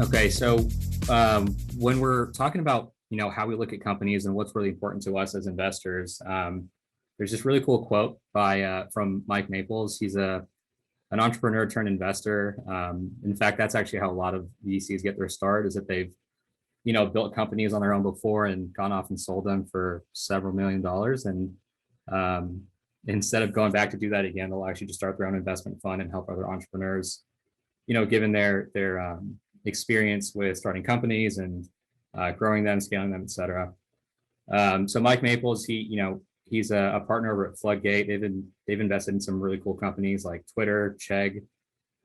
Okay, so when we're talking about how we look at companies and what's really important to us as investors, there's this really cool quote by from Mike Maples. He's an entrepreneur turned investor. In fact, that's actually how a lot of VCs get their start, is that they've built companies on their own before and gone off and sold them for several $1 million. And instead of going back to do that again, they'll actually just start their own investment fund and help other entrepreneurs, given their experience with starting companies and growing them, scaling them, et cetera. So Mike Maples, he's a partner over at Floodgate. They've invested in some really cool companies like Twitter, Chegg,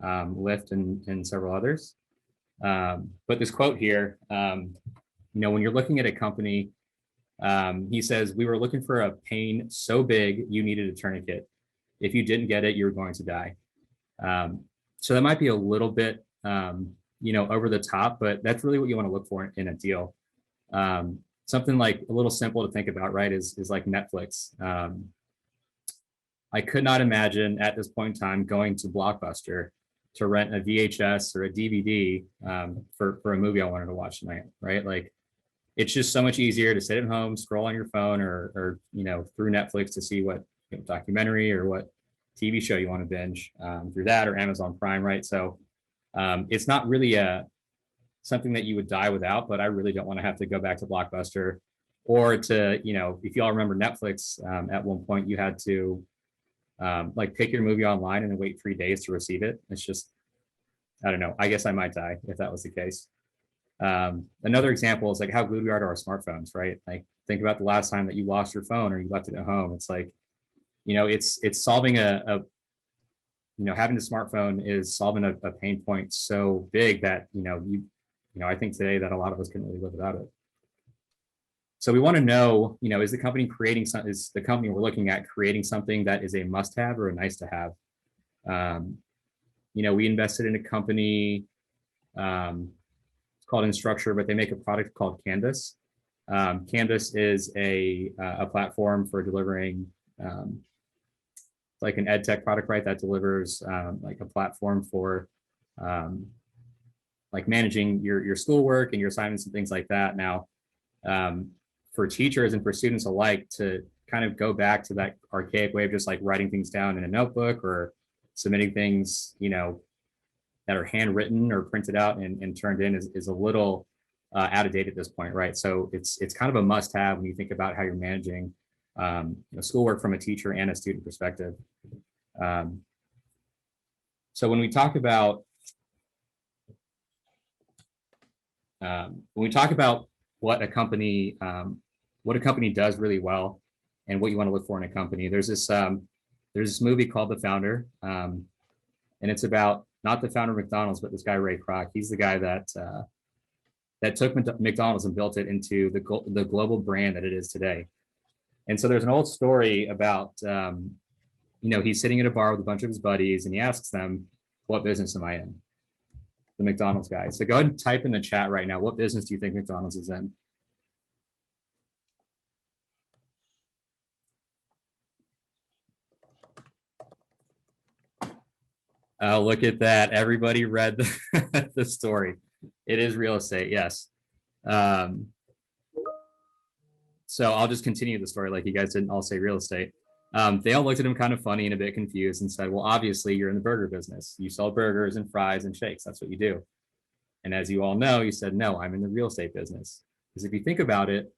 Lyft, and several others. But this quote here, when you're looking at a company, he says, "We were looking for a pain so big you needed a tourniquet. If you didn't get it, you were going to die." So that might be a little bit, over the top, but that's really what you want to look for in a deal. Something like a little simple to think about, right, is like Netflix. I could not imagine at this point in time going to Blockbuster to rent a VHS or a DVD for a movie I wanted to watch tonight, right? Like, it's just so much easier to sit at home, scroll on your phone or through Netflix to see what documentary or what TV show you want to binge through that, or Amazon Prime, right? So it's not really something that you would die without, but I really don't want to have to go back to Blockbuster or to, if you all remember Netflix, at one point you had to pick your movie online and then wait 3 days to receive it. It's just, I don't know. I guess I might die if that was the case. Another example is like how glued we are to our smartphones, right? Like, think about the last time that you lost your phone or you left it at home. It's like, it's solving having a smartphone is solving a pain point so big that, I think today that a lot of us couldn't really live without it. So we want to know, is the company creating something, is the company we're looking at creating something that is a must-have or a nice to have? We invested in a company, it's called Instructure, but they make a product called Canvas. Canvas is a platform for delivering like an ed tech product, right? That delivers like a platform for like managing your schoolwork and your assignments and things like that. Now, for teachers and for students alike, to kind of go back to that archaic way of just like writing things down in a notebook or submitting things, that are handwritten or printed out and turned in is a little out of date at this point, right? So it's kind of a must-have when you think about how you're managing schoolwork from a teacher and a student perspective. So when we talk about what a company does really well and what you want to look for in a company, there's this movie called The Founder, and it's about not the founder of McDonald's, but this guy Ray Kroc. He's the guy that took McDonald's and built it into the global brand that it is today. And so there's an old story about he's sitting at a bar with a bunch of his buddies and he asks them, "What business am I in?" The McDonald's guy. So go ahead and type in the chat right now, what business do you think McDonald's is in? Oh, look at that. Everybody read the story. It is real estate, yes. So I'll just continue the story like you guys didn't all say real estate. They all looked at him kind of funny and a bit confused and said, "Well, obviously you're in the burger business. You sell burgers and fries and shakes. That's what you do." And as you all know, you said, "No, I'm in the real estate business." Because if you think about it,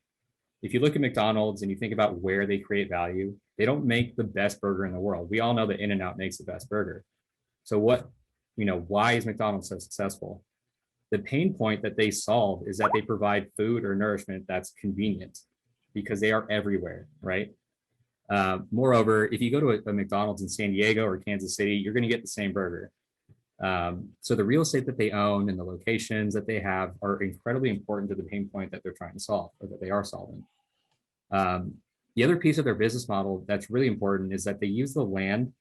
if you look at McDonald's and you think about where they create value, they don't make the best burger in the world. We all know that In-N-Out makes the best burger. So why is McDonald's so successful? The pain point that they solve is that they provide food or nourishment that's convenient because they are everywhere, right? Moreover, if you go to a McDonald's in San Diego or Kansas City, you're going to get the same burger. So the real estate that they own and the locations that they have are incredibly important to the pain point that they're trying to solve or that they are solving. The other piece of their business model that's really important is that they use the land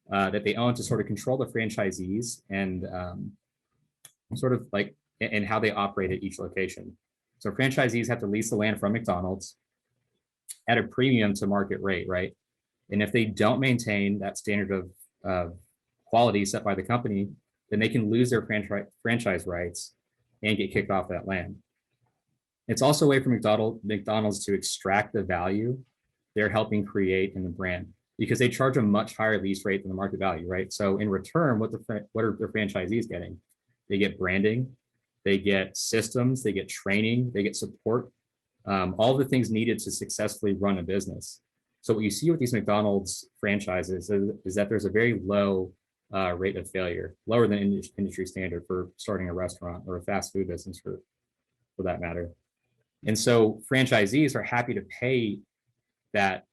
that they own to sort of control the franchisees and sort of like and how they operate at each location. So franchisees have to lease the land from McDonald's at a premium to market rate, right? And if they don't maintain that standard of quality set by the company, then they can lose their franchise rights and get kicked off that land. It's also a way for McDonald's to extract the value they're helping create in the brand, because they charge a much higher lease rate than the market value, right? So in return, what are their franchisees getting? They get branding, they get systems, they get training, they get support, all the things needed to successfully run a business. So what you see with these McDonald's franchises is that there's a very low rate of failure, lower than industry standard for starting a restaurant or a fast food business for that matter. And so franchisees are happy to pay that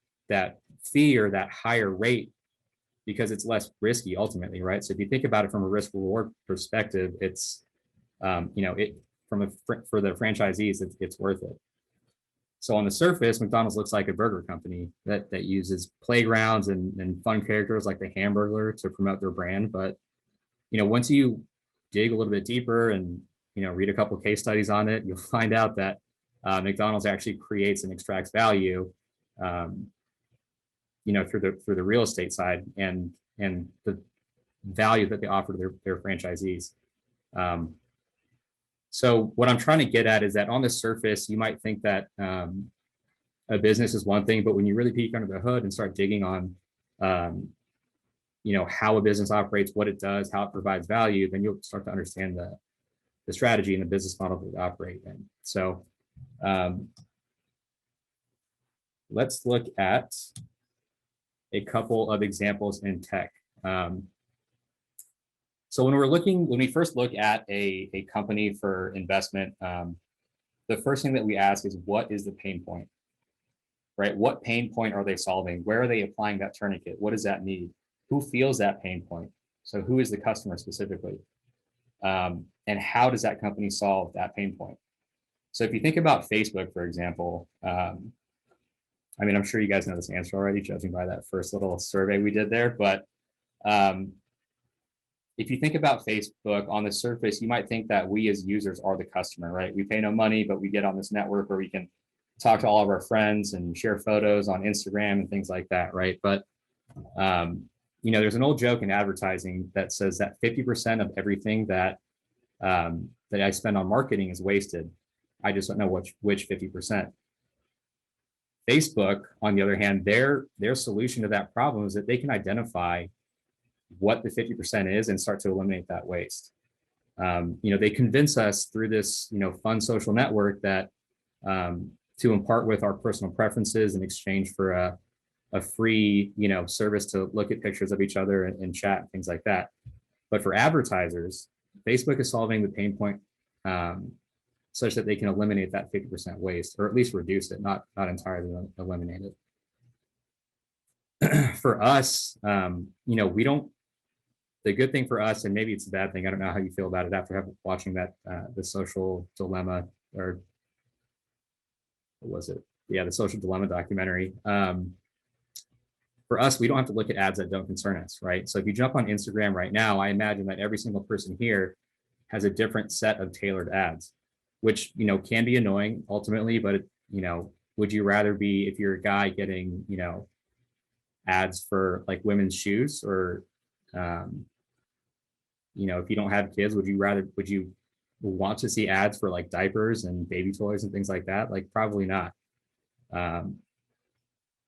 fee or that higher rate because it's less risky ultimately, right? So if you think about it from a risk reward perspective, it's for the franchisees, it's worth it. So on the surface, McDonald's looks like a burger company that uses playgrounds and fun characters like the Hamburglar to promote their brand. But once you dig a little bit deeper and read a couple of case studies on it, you'll find out that McDonald's actually creates and extracts value, through the real estate side and the value that they offer to their franchisees. So what I'm trying to get at is that on the surface, you might think that a business is one thing, but when you really peek under the hood and start digging on, how a business operates, what it does, how it provides value, then you'll start to understand the strategy and the business model that we operate in. So let's look at a couple of examples in tech. So when we first look at a company for investment, the first thing that we ask is, what is the pain point, right? What pain point are they solving? Where are they applying that tourniquet? What does that need? Who feels that pain point? So who is the customer specifically? And how does that company solve that pain point? So if you think about Facebook, for example, I'm sure you guys know this answer already, judging by that first little survey we did there, but if you think about Facebook, on the surface, you might think that we as users are the customer, right? We pay no money, but we get on this network where we can talk to all of our friends and share photos on Instagram and things like that, right? But, there's an old joke in advertising that says that 50% of everything that I spend on marketing is wasted. I just don't know which 50%. Facebook, on the other hand, their solution to that problem is that they can identify what the 50% is and start to eliminate that waste. They convince us through this, fun social network that to impart with our personal preferences in exchange for a free, service to look at pictures of each other and chat and things like that. But for advertisers, Facebook is solving the pain point such that they can eliminate that 50% waste, or at least reduce it, not entirely eliminate it. For us, we don't. The good thing for us, and maybe it's a bad thing, I don't know how you feel about it after watching that the Social Dilemma, or what was it? Yeah, the Social Dilemma documentary. For us, we don't have to look at ads that don't concern us, right? So if you jump on Instagram right now, I imagine that every single person here has a different set of tailored ads, which can be annoying ultimately, but would you rather be, if you're a guy, getting ads for like women's shoes, or if you don't have kids, would you want to see ads for like diapers and baby toys and things like that? Like, probably not.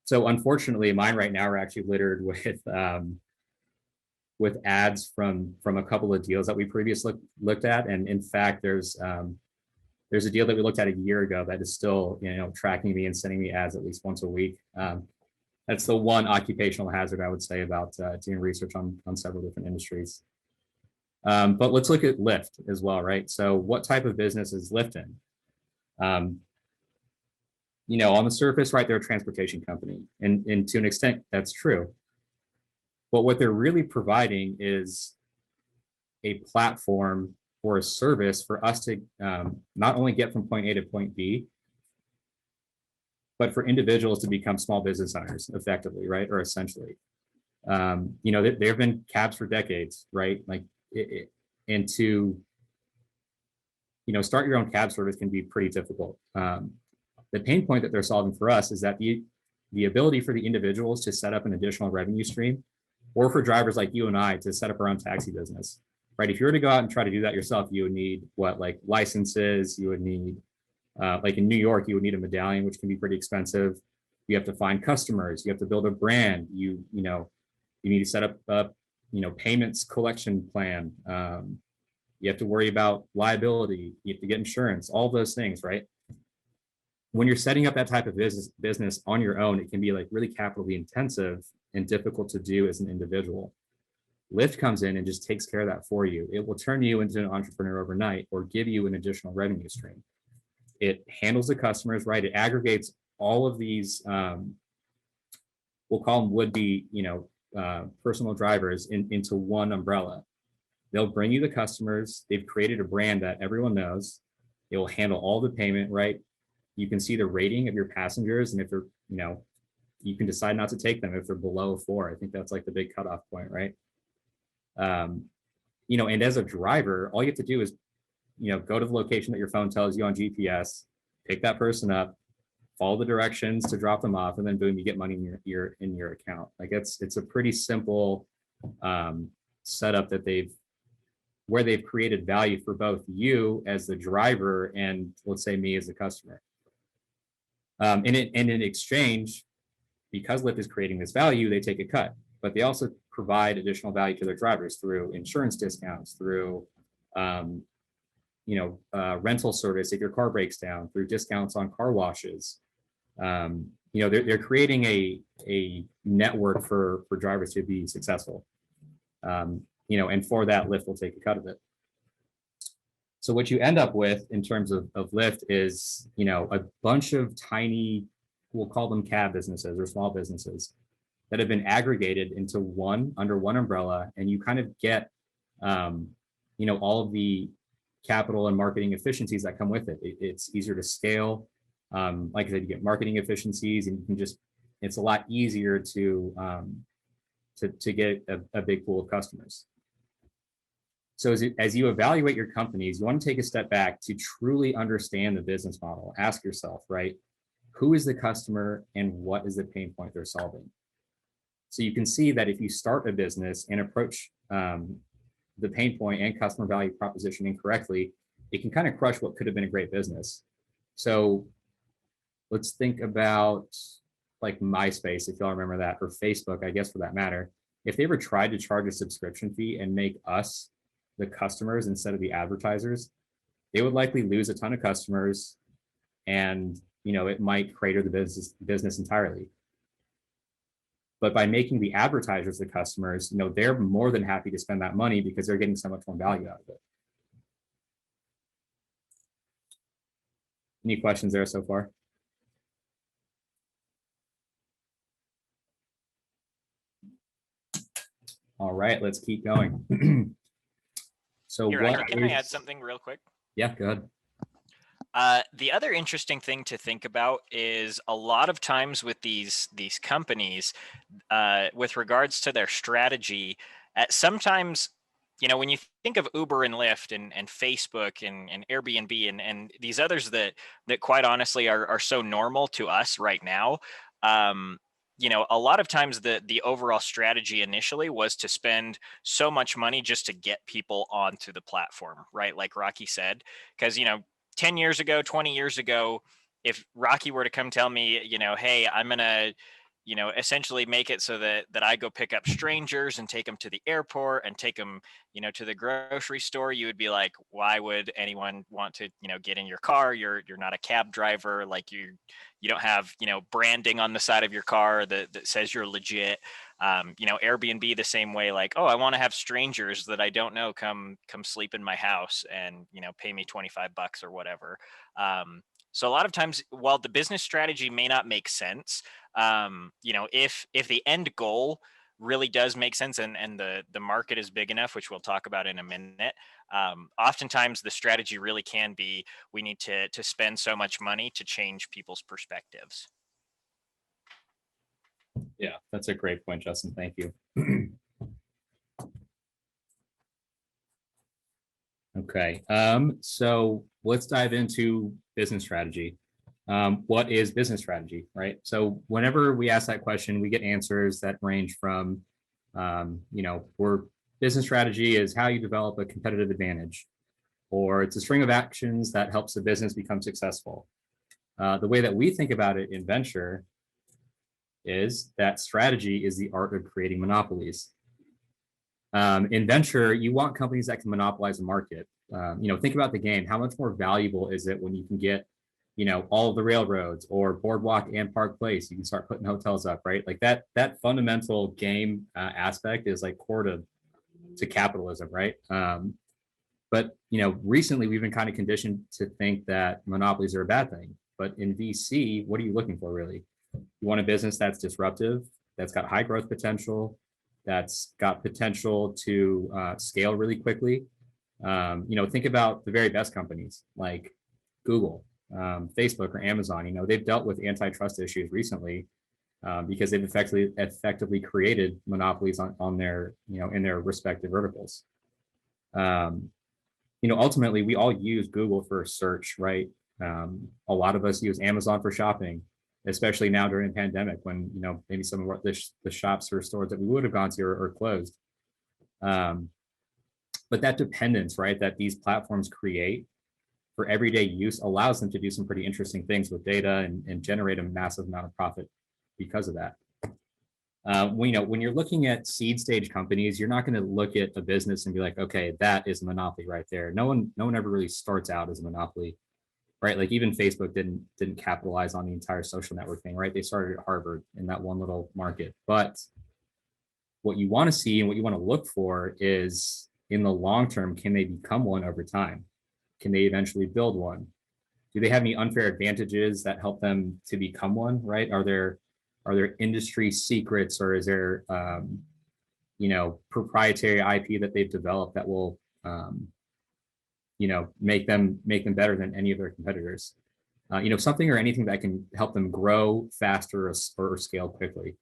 So unfortunately, mine right now are actually littered with ads from a couple of deals that we previously looked at. And in fact, there's a deal that we looked at a year ago that is still, tracking me and sending me ads at least once a week. That's the one occupational hazard I would say about doing research on several different industries. But let's look at Lyft as well, right? So what type of business is Lyft in? On the surface, right, they're a transportation company, and to an extent that's true. But what they're really providing is a platform or a service for us to not only get from point A to point B, but for individuals to become small business owners effectively, right? Or essentially. There have been cabs for decades, right? And to, start your own cab service can be pretty difficult. The pain point that they're solving for us is that the ability for the individuals to set up an additional revenue stream, or for drivers like you and I to set up our own taxi business. right? If you were to go out and try to do that yourself, you would need what, like licenses, you would need, like in New York, you would need a medallion, which can be pretty expensive. You have to find customers, you have to build a brand, you need to set up a, payments collection plan. You have to worry about liability, you have to get insurance, all those things, right? When you're setting up that type of business on your own, it can be like really capitally intensive and difficult to do as an individual. Lyft comes in and just takes care of that for you. It will turn you into an entrepreneur overnight or give you an additional revenue stream. It handles the customers, right? It aggregates all of these, we'll call them would-be, personal drivers into one umbrella. They'll bring you the customers. They've created a brand that everyone knows. It will handle all the payment, right? You can see the rating of your passengers, and if they're, you can decide not to take them if they're below 4. I think that's like the big cutoff point, right? And as a driver, all you have to do is, go to the location that your phone tells you on GPS, pick that person up, follow the directions to drop them off, and then boom, you get money in your account. Like it's a pretty simple setup that where they've created value for both you as the driver and, let's say, me as the customer. And in exchange, because Lyft is creating this value, they take a cut, but they also provide additional value to their drivers through insurance discounts, through rental service if your car breaks down, through discounts on car washes. They're creating a network for drivers to be successful. And for that, Lyft will take a cut of it. So what you end up with in terms of Lyft is, a bunch of tiny, we'll call them cab businesses or small businesses that have been aggregated into under one umbrella, and you kind of get, all of the capital and marketing efficiencies that come with it. It's easier to scale. Like I said, you get marketing efficiencies, and you can it's a lot easier to get a big pool of customers. So as you evaluate your companies, you want to take a step back to truly understand the business model. Ask yourself, right? Who is the customer and what is the pain point they're solving? So you can see that if you start a business and approach the pain point and customer value proposition incorrectly, it can kind of crush what could have been a great business. So let's think about like MySpace, if y'all remember that, or Facebook, I guess, for that matter. If they ever tried to charge a subscription fee and make us the customers instead of the advertisers, they would likely lose a ton of customers, and it might crater the business entirely. But by making the advertisers the customers, they're more than happy to spend that money because they're getting so much more value out of it. Any questions there so far? All right, let's keep going. So can I add something real quick? Yeah, go ahead. The other interesting thing to think about is a lot of times with these companies, with regards to their strategy, sometimes, when you think of Uber and Lyft and Facebook and Airbnb and these others that quite honestly are so normal to us right now, a lot of times the overall strategy initially was to spend so much money just to get people onto the platform, right? Like Rocky said, because, 10 years ago, 20 years ago, if Rocky were to come tell me, hey, I'm going to, essentially make it so that I go pick up strangers and take them to the airport and take them, to the grocery store, you would be like, why would anyone want to, get in your car? You're not a cab driver. Like you don't have, branding on the side of your car that says you're legit. Airbnb the same way, like, oh, I want to have strangers that I don't know come sleep in my house and, pay me $25 or whatever. So a lot of times, while the business strategy may not make sense, if the end goal really does make sense and the market is big enough, which we'll talk about in a minute, oftentimes the strategy really can be, we need to spend so much money to change people's perspectives. Yeah, that's a great point, Justin. Thank you. Okay, so let's dive into business strategy. What is business strategy, right? So whenever we ask that question, we get answers that range from, we're Business strategy is how you develop a competitive advantage, or it's a string of actions that helps the business become successful. The way that we think about it in venture is that strategy is the art of creating monopolies. In venture, you want companies that can monopolize the market. Think about the game. How much more valuable is it when you can get, all of the railroads or Boardwalk and Park Place? You can start putting hotels up, right? Like that fundamental game aspect is like core to capitalism, right? But recently we've been kind of conditioned to think that monopolies are a bad thing. But in VC, what are you looking for really? You want a business that's disruptive, that's got high growth potential, that's got potential to scale really quickly. Think about the very best companies like Google, Facebook, or Amazon. They've dealt with antitrust issues recently because they've effectively created monopolies on their, in their respective verticals. Ultimately, we all use Google for search, right? A lot of us use Amazon for shopping, especially now during the pandemic when, maybe some of the shops or stores that we would have gone to are closed. But that dependence, right, that these platforms create for everyday use allows them to do some pretty interesting things with data and generate a massive amount of profit because of that. When you're looking at seed stage companies, you're not going to look at a business and be like, okay, that is a monopoly right there. No one ever really starts out as a monopoly, right? Like even Facebook didn't capitalize on the entire social network thing, right? They started at Harvard in that one little market. But what you want to see and what you want to look for is in the long term, can they become one over time? Can they eventually build one? Do they have any unfair advantages that help them to become one, right? Are there industry secrets, or is there proprietary IP that they've developed that will make them better than any of their competitors? Something or anything that can help them grow faster or scale quickly.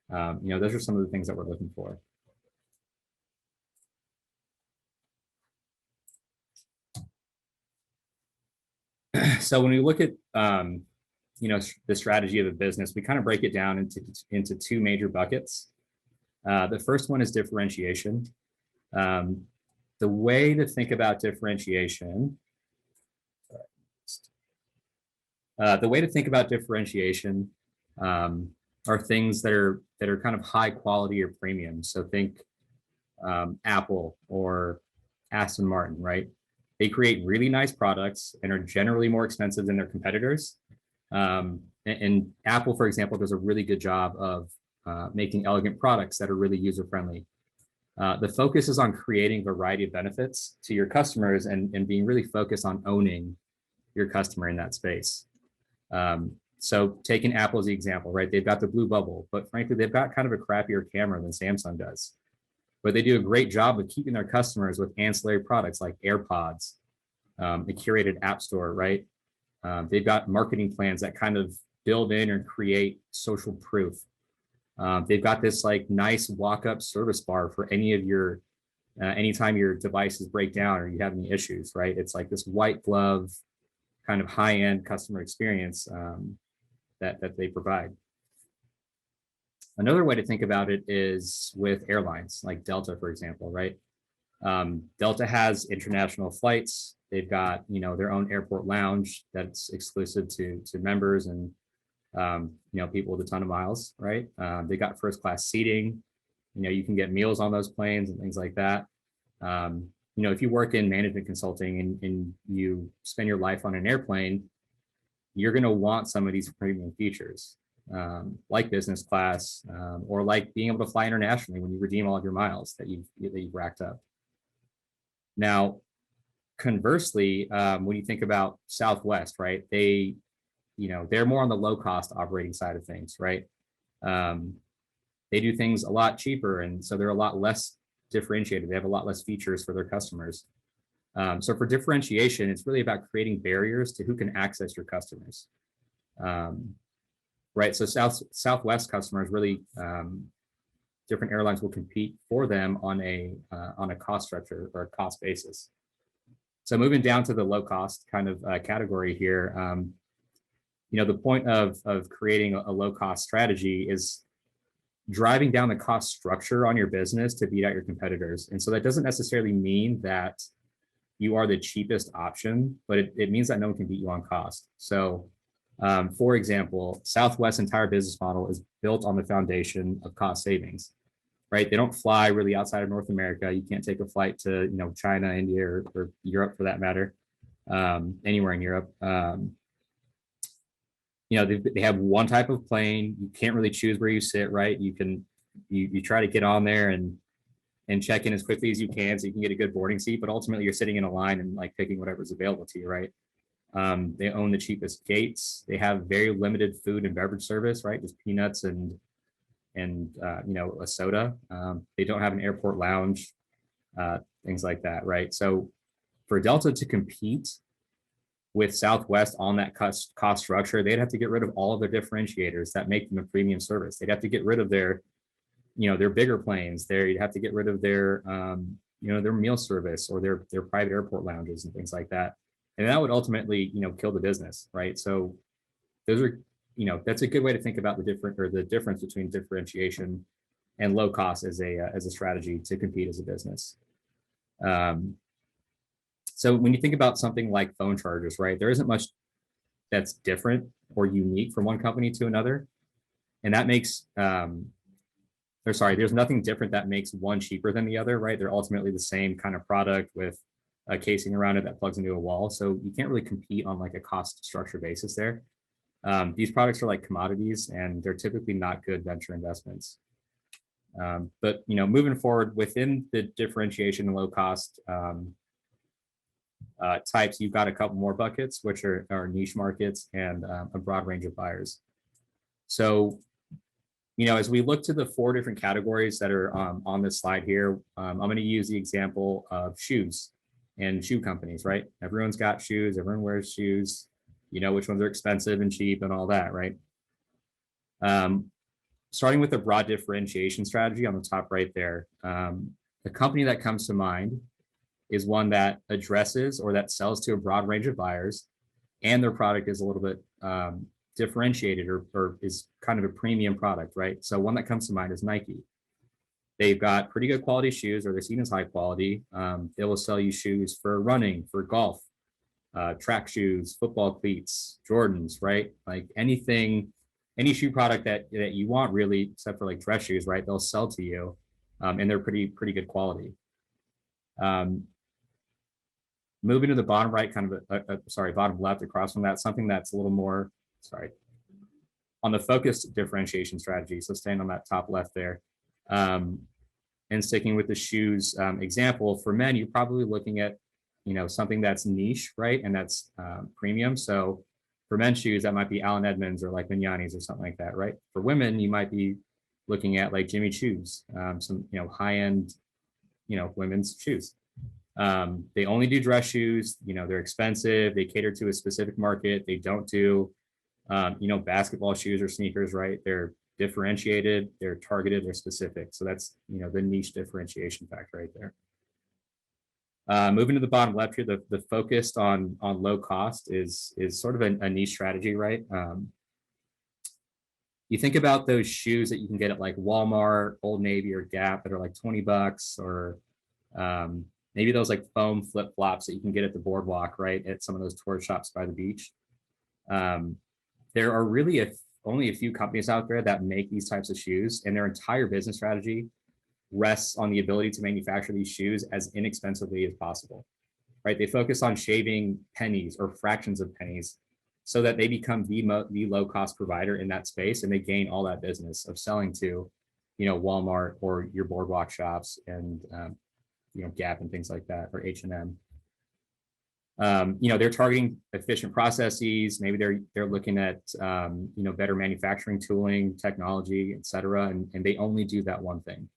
Those are some of the things that we're looking for. So when we look at the strategy of a business, we kind of break it down into two major buckets. The first one is differentiation. The way to think about differentiation, are things that are kind of high quality or premium. So think Apple or Aston Martin, right? They create really nice products and are generally more expensive than their competitors. And Apple, for example, does a really good job of making elegant products that are really user-friendly. The focus is on creating a variety of benefits to your customers and being really focused on owning your customer in that space. So taking Apple as the example, right? They've got the blue bubble, but frankly, they've got kind of a crappier camera than Samsung does. But they do a great job of keeping their customers with ancillary products like AirPods, a curated app store, right? They've got marketing plans that kind of build in and create social proof. They've got this like nice walk-up service bar for anytime your devices break down or you have any issues, right? It's like this white glove kind of high-end customer experience that they provide. Another way to think about it is with airlines like Delta, for example, right? Delta has international flights. They've got, their own airport lounge that's exclusive to members and, people with a ton of miles, right? They got first class seating. You can get meals on those planes and things like that. If you work in management consulting and you spend your life on an airplane, you're going to want some of these premium features. Like business class, or like being able to fly internationally when you redeem all of your miles that you've racked up. Now, conversely, when you think about Southwest, right, they're more on the low cost operating side of things, right? They do things a lot cheaper, and so they're a lot less differentiated. They have a lot less features for their customers. So for differentiation, it's really about creating barriers to who can access your customers. Right, so Southwest customers really, different airlines will compete for them on a cost structure or a cost basis. So moving down to the low cost kind of category here, the point of creating a low cost strategy is, driving down the cost structure on your business to beat out your competitors. And so that doesn't necessarily mean that you are the cheapest option, but it means that no one can beat you on cost. So for example, Southwest's entire business model is built on the foundation of cost savings, right? They don't fly really outside of North America. You can't take a flight to, China, India, or Europe for that matter, anywhere in Europe. They have one type of plane. You can't really choose where you sit, right? You try to get on there and check in as quickly as you can so you can get a good boarding seat, but ultimately you're sitting in a line and like picking whatever's available to you, right? They own the cheapest gates. They have very limited food and beverage service, right? Just peanuts and a soda. They don't have an airport lounge, things like that, right? So for Delta to compete with Southwest on that cost structure, they'd have to get rid of all of their differentiators that make them a premium service. They'd have to get rid of their bigger planes. You'd have to get rid of their their meal service or their private airport lounges and things like that. And that would ultimately, kill the business, right? So those are, that's a good way to think about the difference between differentiation and low cost as a strategy to compete as a business. So when you think about something like phone chargers, right, there isn't much that's different or unique from one company to another. And that makes, there's nothing different that makes one cheaper than the other, right? They're ultimately the same kind of product with a casing around it that plugs into a wall. So you can't really compete on like a cost structure basis there. These products are like commodities and they're typically not good venture investments. But, moving forward within the differentiation and low cost types, you've got a couple more buckets, which are niche markets and a broad range of buyers. So, as we look to the 4 different categories that are on this slide here, I'm going to use the example of shoes and shoe companies, right? Everyone's got shoes, everyone wears shoes, which ones are expensive and cheap and all that, right? Starting with a broad differentiation strategy on the top right there, the company that comes to mind is one that addresses or that sells to a broad range of buyers, and their product is a little bit differentiated or is kind of a premium product, right? So one that comes to mind is Nike. They've got pretty good quality shoes, or they're seen as high quality. They will sell you shoes for running, for golf, track shoes, football cleats, Jordans, right? Like any shoe product that you want really, except for like dress shoes, right? They'll sell to you, and they're pretty good quality. Moving to the bottom right, kind of bottom left across from that, something that's a little more, on the focused differentiation strategy. So staying on that top left there, and sticking with the shoes example, for men, you're probably looking at, something that's niche, right? And that's premium. So for men's shoes, that might be Allen Edmonds or like Vignani's or something like that, right? For women, you might be looking at like Jimmy Choo's, some, high-end, women's shoes. They only do dress shoes, they're expensive, they cater to a specific market. They don't do, basketball shoes or sneakers, right? They're differentiated, they're targeted, they're specific. So that's, the niche differentiation factor right there. Moving to the bottom left here, the focused on low cost is sort of a niche strategy, right? You think about those shoes that you can get at like Walmart, Old Navy, or Gap that are like $20, or maybe those like foam flip flops that you can get at the boardwalk, right? At some of those tourist shops by the beach. There are really only a few companies out there that make these types of shoes, and their entire business strategy rests on the ability to manufacture these shoes as inexpensively as possible, right? They focus on shaving pennies or fractions of pennies so that they become the low cost provider in that space, and they gain all that business of selling to, Walmart or your boardwalk shops and, Gap and things like that, or H&M. They're targeting efficient processes. Maybe they're looking at, better manufacturing tooling, technology, et cetera. And they only do that one thing.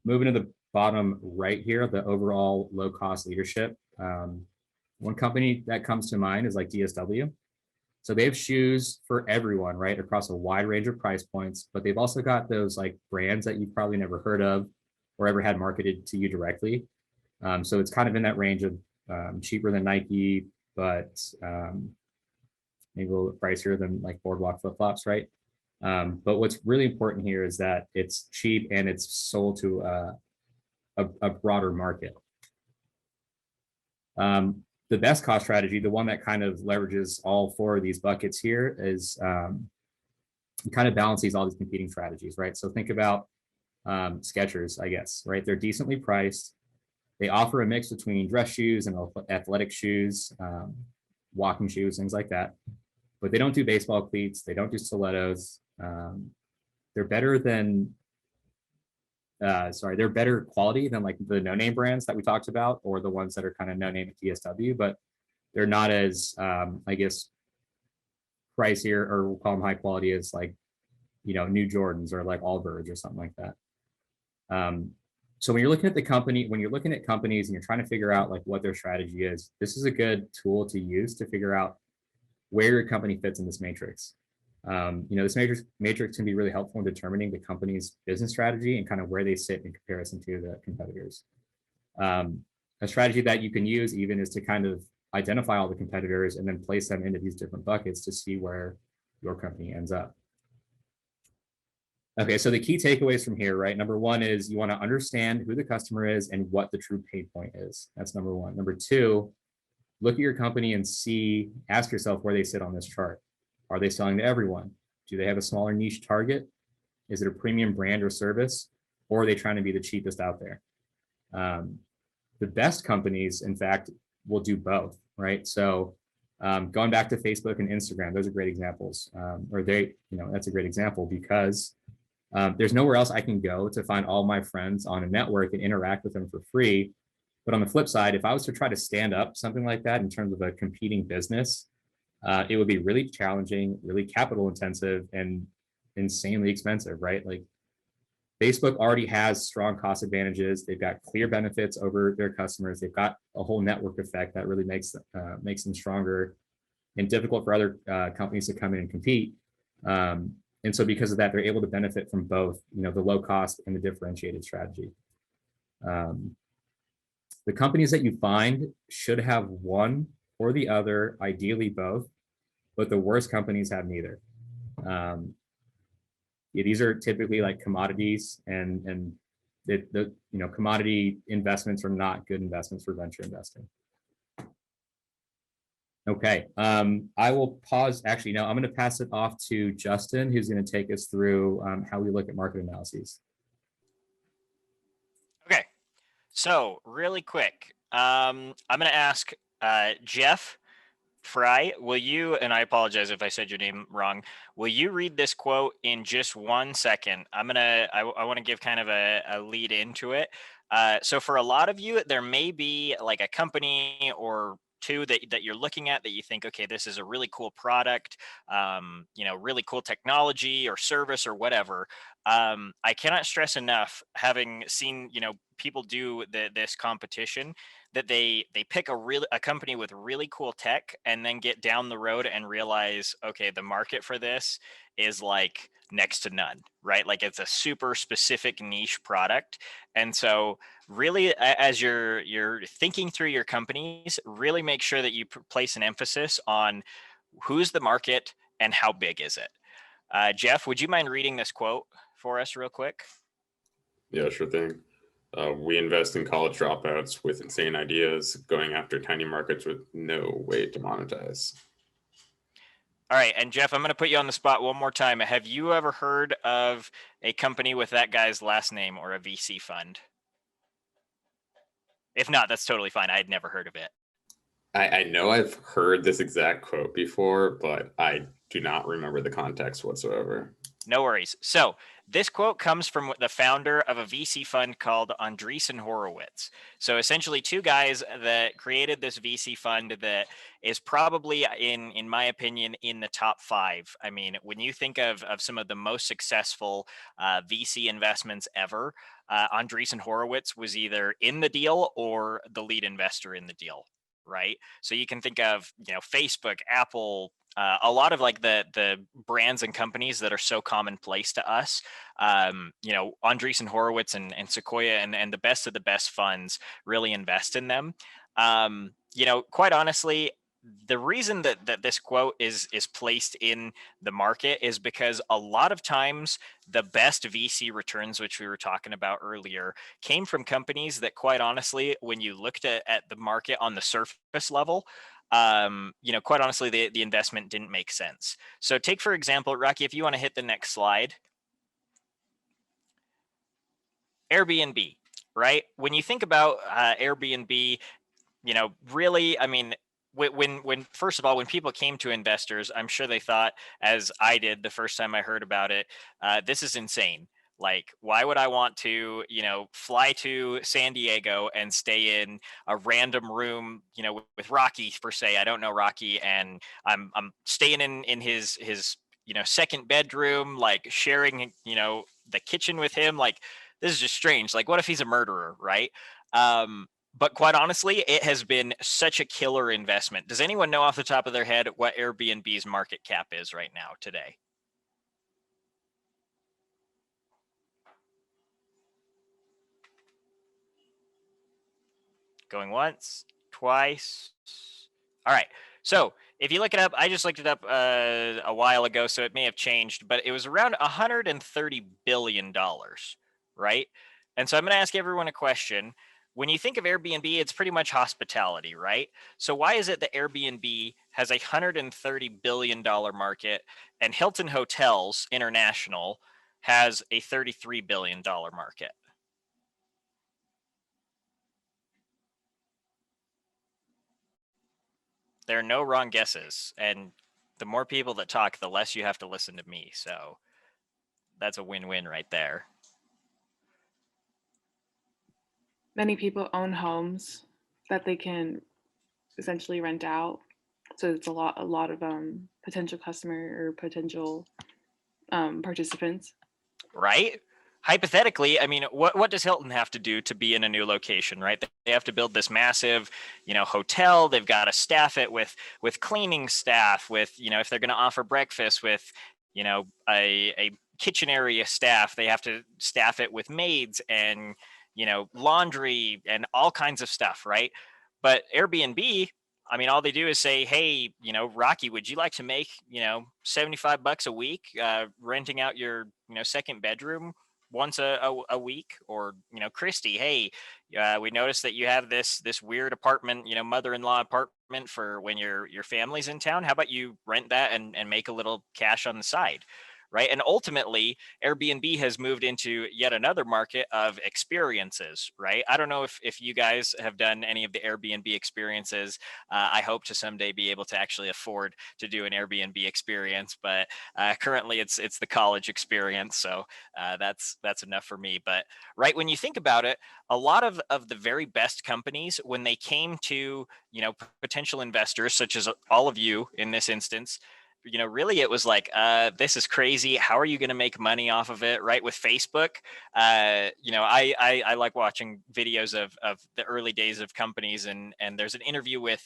Moving to the bottom right here, the overall low cost leadership. One company that comes to mind is like DSW. So they have shoes for everyone, right? Across a wide range of price points, but they've also got those like brands that you've probably never heard of or ever had marketed to you directly. So it's kind of in that range of cheaper than Nike, but maybe a little pricier than like Boardwalk flip-flops, right? But what's really important here is that it's cheap and it's sold to a broader market. The best cost strategy, the one that kind of leverages all four of these buckets here, is kind of balances all these competing strategies, right? So think about Skechers, I guess, right? They're decently priced. They offer a mix between dress shoes and athletic shoes, walking shoes, things like that. But they don't do baseball cleats. They don't do stilettos. They're better than, they're better quality than like the no-name brands that we talked about, or the ones that are kind of no-name at DSW, but they're not as, I guess, pricier, or we'll call them high quality, as like, new Jordans or like Allbirds or something like that. So when you're looking at companies and you're trying to figure out like what their strategy is, this is a good tool to use to figure out where your company fits in this matrix. This matrix can be really helpful in determining the company's business strategy and kind of where they sit in comparison to the competitors. A strategy that you can use even is to kind of identify all the competitors and then place them into these different buckets to see where your company ends up. Okay, so the key takeaways from here, right? Number one is you want to understand who the customer is and what the true pain point is. That's number one. Number two, look at your company and ask yourself where they sit on this chart. Are they selling to everyone? Do they have a smaller niche target? Is it a premium brand or service? Or are they trying to be the cheapest out there? The best companies, in fact, will do both, right? So going back to Facebook and Instagram, those are great examples. That's a great example because there's nowhere else I can go to find all my friends on a network and interact with them for free. But on the flip side, if I was to try to stand up something like that in terms of a competing business, it would be really challenging, really capital intensive, and insanely expensive, right? Like Facebook already has strong cost advantages. They've got clear benefits over their customers. They've got a whole network effect that really makes them stronger and difficult for other companies to come in and compete. And so because of that, they're able to benefit from both, the low cost and the differentiated strategy. The companies that you find should have one or the other, ideally both, but the worst companies have neither. These are typically like commodities, and the commodity investments are not good investments for venture investing. Okay, I will pause. Actually, no, I'm going to pass it off to Justin, who's going to take us through how we look at market analyses. Okay, so really quick, I'm going to ask Jeff Fry, will you, and I apologize if I said your name wrong, will you read this quote in just 1 second? I want to give kind of a lead into it. So for a lot of you, there may be like a company or two that you're looking at that you think, okay, this is a really cool product, really cool technology or service or whatever. I cannot stress enough, having seen, people do this competition, that they pick a company with really cool tech and then get down the road and realize, okay, the market for this is like next to none, right? Like it's a super specific niche product. And so really, as you're thinking through your companies, really make sure that you place an emphasis on who's the market and how big is it. Jeff, would you mind reading this quote for us real quick? Yeah, sure thing. We invest in college dropouts with insane ideas, going after tiny markets with no way to monetize. All right, and Jeff, I'm going to put you on the spot one more time. Have you ever heard of a company with that guy's last name or a VC fund? If not, that's totally fine. I had never heard of it. I know I've heard this exact quote before, but I do not remember the context whatsoever. No worries. So this quote comes from the founder of a VC fund called Andreessen Horowitz. So essentially two guys that created this VC fund that is probably, in my opinion, in the top five. I mean, when you think of some of the most successful VC investments ever, Andreessen Horowitz was either in the deal or the lead investor in the deal, right? So you can think of, Facebook, Apple, a lot of like the brands and companies that are so commonplace to us. Andreessen Horowitz and Sequoia and the best of the best funds really invest in them. Quite honestly, the reason that this quote is placed in the market is because a lot of times the best VC returns, which we were talking about earlier, came from companies that, quite honestly, when you looked at the market on the surface level, quite honestly, the investment didn't make sense. So take, for example, Rocky, if you want to hit the next slide, Airbnb, right? When you think about Airbnb, really, I mean, when first of all, when people came to investors, I'm sure they thought, as I did the first time I heard about it, this is insane. Like, why would I want to, fly to San Diego and stay in a random room, with Rocky per se? I don't know Rocky, and I'm staying in his second bedroom, like sharing the kitchen with him. Like, this is just strange. Like, what if he's a murderer, right? But quite honestly, it has been such a killer investment. Does anyone know off the top of their head what Airbnb's market cap is right now today? Going once, twice. All right. So if you look it up, I just looked it up a while ago, so it may have changed, but it was around $130 billion, right? And so I'm going to ask everyone a question. When you think of Airbnb, it's pretty much hospitality, right? So why is it that Airbnb has a $130 billion market and Hilton Hotels International has a $33 billion market? There are no wrong guesses. And the more people that talk, the less you have to listen to me. So that's a win-win right there. Many people own homes that they can essentially rent out. So it's a lot of potential customer or potential participants. Right? Hypothetically, I mean, what does Hilton have to do to be in a new location, right? They have to build this massive, hotel. They've got to staff it with cleaning staff, with, if they're going to offer breakfast, with, a kitchen area staff. They have to staff it with maids and, laundry and all kinds of stuff, right? But Airbnb, I mean, all they do is say, hey, Rocky, would you like to make, $75 a week renting out your, second bedroom once a week? Or, Christy, hey, we noticed that you have this weird apartment, mother-in-law apartment for when your family's in town. How about you rent that and make a little cash on the side? Right. And ultimately, Airbnb has moved into yet another market of experiences. Right. I don't know if you guys have done any of the Airbnb experiences. I hope to someday be able to actually afford to do an Airbnb experience, but currently it's the college experience. So that's enough for me. But right, when you think about it, a lot of the very best companies, when they came to, potential investors, such as all of you in this instance, really it was like, this is crazy. How are you going to make money off of it? Right. With Facebook, I like watching videos of the early days of companies. And there's an interview with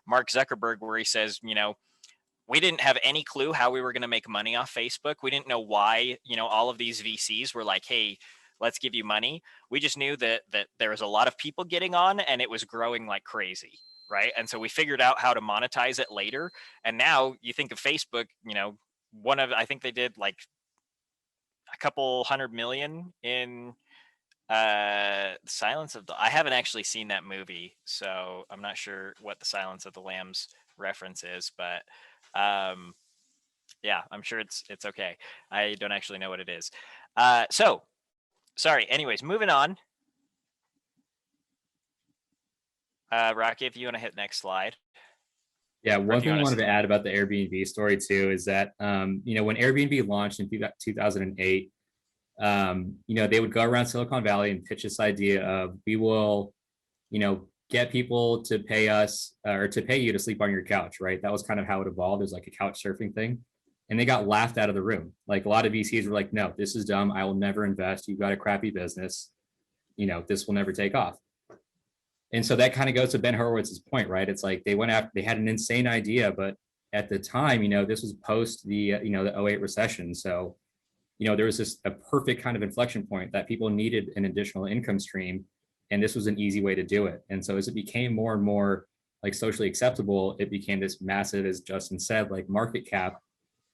Mark Zuckerberg where he says, we didn't have any clue how we were going to make money off Facebook. We didn't know why, all of these VCs were like, hey, let's give you money. We just knew that there was a lot of people getting on and it was growing like crazy. Right. And so we figured out how to monetize it later. And now you think of Facebook, I think they did like a couple 100 million in Silence of I haven't actually seen that movie, so I'm not sure what the Silence of the Lambs reference is, but yeah, I'm sure it's okay. I don't actually know what it is. So sorry. Anyways, moving on. Rocky, if you want to hit next slide. Yeah, one thing I wanted to add about the Airbnb story too is that when Airbnb launched in 2008, they would go around Silicon Valley and pitch this idea of, we will, get people to pay us or to pay you to sleep on your couch, right? That was kind of how it evolved. It was like a couch surfing thing. And they got laughed out of the room. Like, a lot of VCs were like, no, this is dumb. I will never invest. You've got a crappy business. This will never take off. And so that kind of goes to Ben Horowitz's point, right? It's like they had an insane idea, but at the time, this was post the 08 recession. So, there was a perfect kind of inflection point that people needed an additional income stream. And this was an easy way to do it. And so as it became more and more like socially acceptable, it became this massive, as Justin said, like market cap,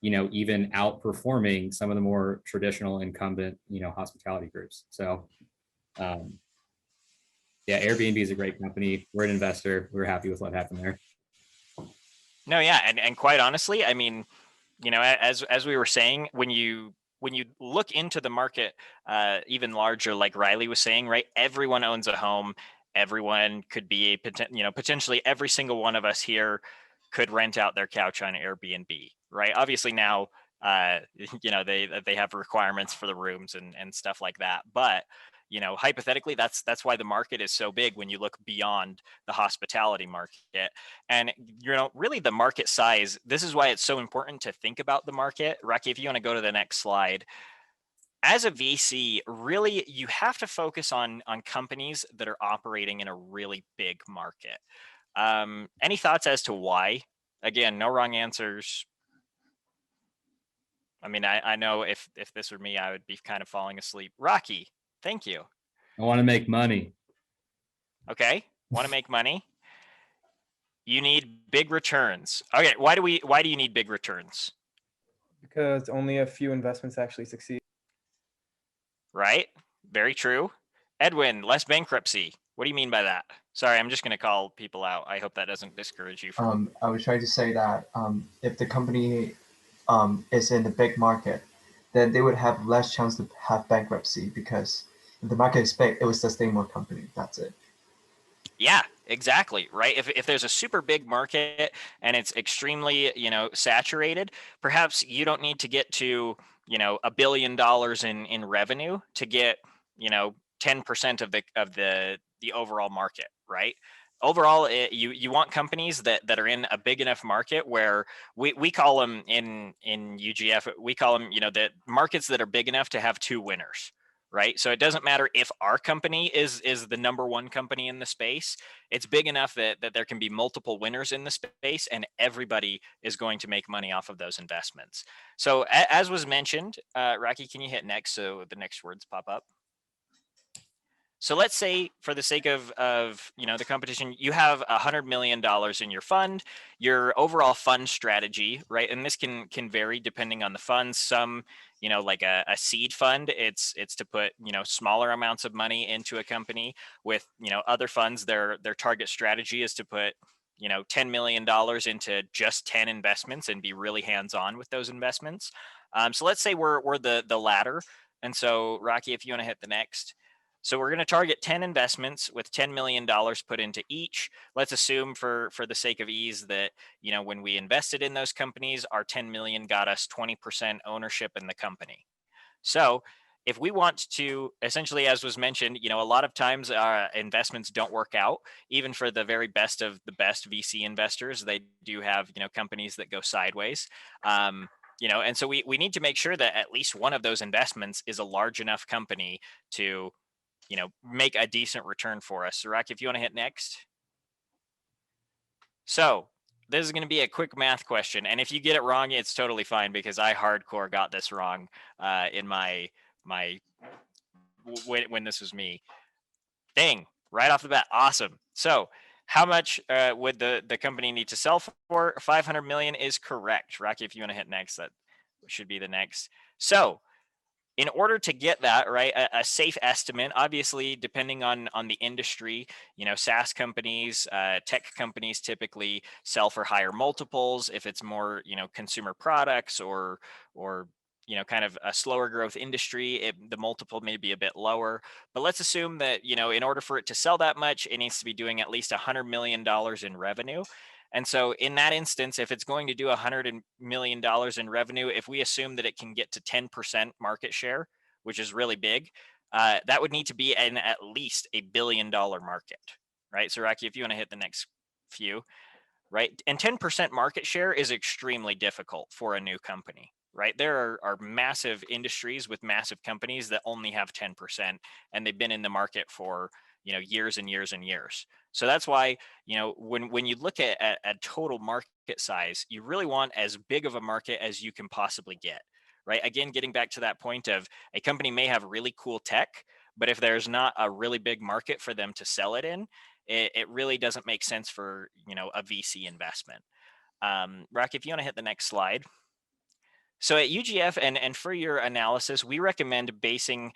even outperforming some of the more traditional incumbent, hospitality groups. So yeah, Airbnb is a great company. We're an investor. We're happy with what happened there. No, yeah, and quite honestly, I mean, as we were saying, when you look into the market, even larger, like Riley was saying, right? Everyone owns a home. Everyone could be potentially every single one of us here could rent out their couch on Airbnb, right? Obviously now, they have requirements for the rooms and stuff like that, but hypothetically, that's why the market is so big when you look beyond the hospitality market. And really the market size, this is why it's so important to think about the market. Rocky, if you want to go to the next slide. As a VC, really you have to focus on companies that are operating in a really big market. Any thoughts as to why? Again, no wrong answers. I mean, I know if this were me, I would be kind of falling asleep. Rocky, thank you. I want to make money. Okay, want to make money. You need big returns. Okay, why do you need big returns? Because only a few investments actually succeed. Right? Very true. Edwin, less bankruptcy. What do you mean by that? Sorry, I'm just going to call people out. I hope that doesn't discourage you from. I was trying to say that if the company is in the big market, then they would have less chance to have bankruptcy, because if the market is big, it will sustain more company. That's it. Yeah, exactly. Right. If there's a super big market and it's extremely, saturated, perhaps you don't need to get to, $1 billion in revenue to get, 10% of the overall market. Right. Overall, you want companies that are in a big enough market where we call them in UGF, we call them, the markets that are big enough to have two winners. Right. So it doesn't matter if our company is the number one company in the space. It's big enough that there can be multiple winners in the space and everybody is going to make money off of those investments. So as was mentioned, Rocky, can you hit next so the next words pop up? So let's say, for the sake of the competition, you have $100 million in your fund. Your overall fund strategy, right? And this can vary depending on the fund. Some, like a seed fund, it's to put smaller amounts of money into a company. With other funds, their target strategy is to put $10 million into just 10 investments and be really hands-on with those investments. So let's say we're the latter. And so, Rocky, if you want to hit the next. So we're going to target 10 investments with $10 million put into each. Let's assume for the sake of ease that, when we invested in those companies, our 10 million got us 20% ownership in the company. So if we want to, essentially, as was mentioned, a lot of times investments don't work out. Even for the very best of the best VC investors, they do have, companies that go sideways. And so we need to make sure that at least one of those investments is a large enough company to make a decent return for us. So, Rocky, if you want to hit next. So this is going to be a quick math question. And if you get it wrong, it's totally fine, because I hardcore got this wrong in when this was me. Dang, right off the bat. Awesome. So how much would the company need to sell for? 500 million is correct. Rocky, if you want to hit next, that should be the next. So in order to get that, right, a safe estimate, obviously, depending on the industry, SaaS companies, tech companies typically sell for higher multiples. If it's more, consumer products or kind of a slower growth industry, the multiple may be a bit lower. But let's assume that, in order for it to sell that much, it needs to be doing at least $100 million in revenue. And so in that instance, if it's going to do $100 million in revenue, if we assume that it can get to 10% market share, which is really big, that would need to be in at least $1 billion market, right? So Rocky, if you want to hit the next few, right? And 10% market share is extremely difficult for a new company, right? There are massive industries with massive companies that only have 10%, and they've been in the market for years and years and years. So that's why, when you look at total market size, you really want as big of a market as you can possibly get, right? Again, getting back to that point of a company may have really cool tech, but if there's not a really big market for them to sell it in, it really doesn't make sense for, you know, a VC investment. Rocky, if you want to hit the next slide. So at UGF and for your analysis, we recommend basing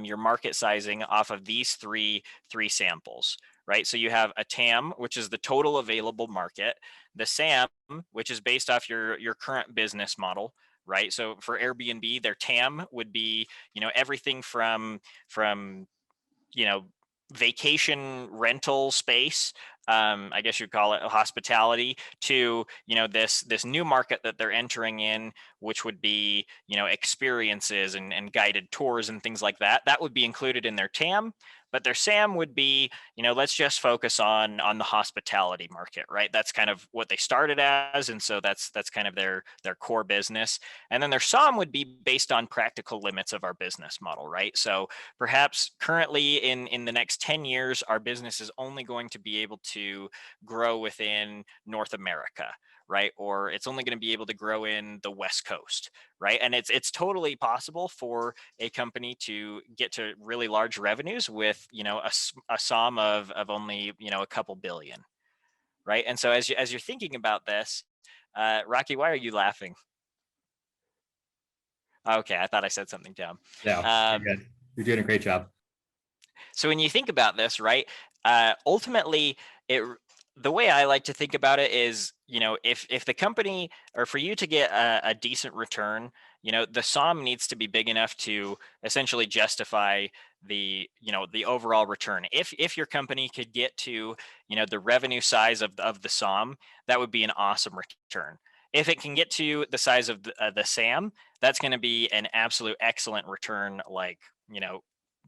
your market sizing off of these three samples, right? So you have a TAM, which is the total available market, the SAM, which is based off your current business model, right? So for Airbnb, their TAM would be, you know, everything from you know, vacation rental space, I guess you'd call it hospitality, to, you know, this new market that they're entering in, which would be, you know, experiences and guided tours and things like that. That would be included in their TAM. But their SAM would be, you know, let's just focus on the hospitality market, right? That's kind of what they started as, and so that's kind of their core business. And then their SOM would be based on practical limits of our business model, right? So perhaps currently in the next 10 years, our business is only going to be able to grow within North America, right? Or it's only going to be able to grow in the West Coast, right? And it's totally possible for a company to get to really large revenues with, you know, a SOM of only, you know, a couple billion, right? And so as you're thinking about this, Rocky, why are you laughing? Okay, I thought I said something dumb. Yeah, you're good. You're doing a great job. So when you think about this, right, ultimately, the way I like to think about it is, you know, if the company, or for you to get a decent return, you know, the SOM needs to be big enough to essentially justify the, you know, the overall return. If your company could get to, you know, the revenue size of the SOM, that would be an awesome return. If it can get to the size of the SAM, that's going to be an absolute excellent return, like, you know,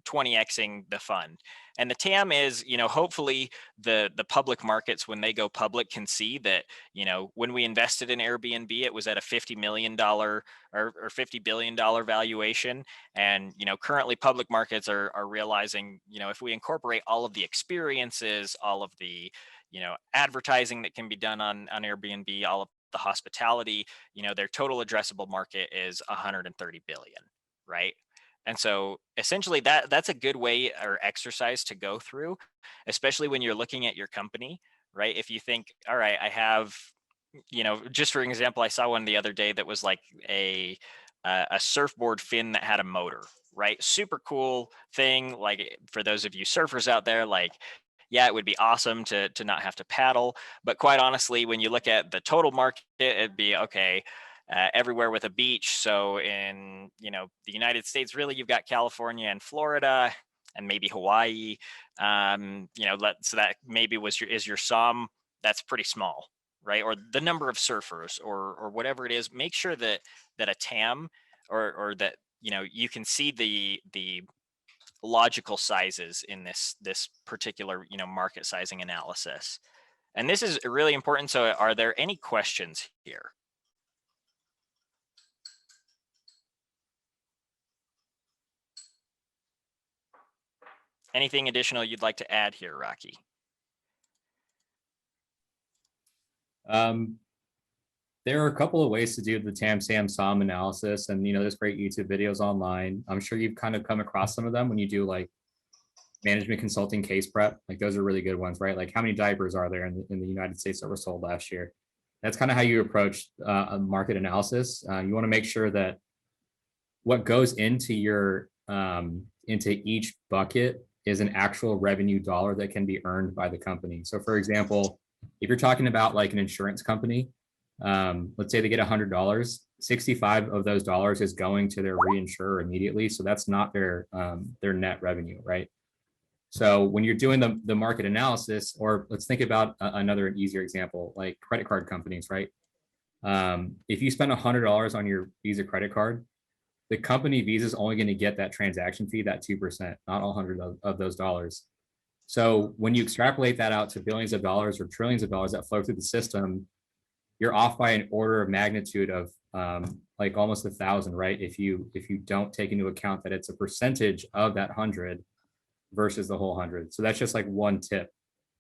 20xing the fund. And the TAM is, you know, hopefully the public markets, when they go public, can see that, you know, when we invested in Airbnb, it was at a $50 million or $50 billion valuation. And, you know, currently public markets are realizing, you know, if we incorporate all of the experiences, all of the, you know, advertising that can be done on Airbnb, all of the hospitality, you know, their total addressable market is 130 billion, right? And so essentially that's a good way or exercise to go through, especially when you're looking at your company, right? If you think, all right, I have, you know, just for example, I saw one the other day that was like a surfboard fin that had a motor, right? Super cool thing. Like, for those of you surfers out there, like, yeah, it would be awesome to not have to paddle. But quite honestly, when you look at the total market, it'd be okay. Everywhere with a beach. So in, you know, the United States, really, you've got California and Florida and maybe Hawaii. You know, so that maybe is your SOM. That's pretty small, right? Or the number of surfers, or whatever it is. Make sure that a TAM, or that, you know, you can see the logical sizes in this particular, you know, market sizing analysis. And this is really important. So are there any questions here? Anything additional you'd like to add here, Rocky? There are a couple of ways to do the TAM, SAM, SOM analysis, and, you know, there's great YouTube videos online. I'm sure you've kind of come across some of them when you do like management consulting case prep. Like, those are really good ones, right? Like, how many diapers are there in the United States that were sold last year? That's kind of how you approach a market analysis. You want to make sure that what goes into your into each bucket is an actual revenue dollar that can be earned by the company. So for example, if you're talking about like an insurance company, let's say they get $100, 65 of those dollars is going to their reinsurer immediately. So that's not their net revenue, right? So when you're doing the market analysis, or let's think about another easier example, like credit card companies, right? If you spend $100 on your Visa credit card, the company Visa is only going to get that transaction fee, that 2%, not all 100 of those dollars. So when you extrapolate that out to billions of dollars or trillions of dollars that flow through the system, you're off by an order of magnitude of like almost 1,000, right? If you don't take into account that it's a percentage of that 100 versus the whole 100. So that's just like one tip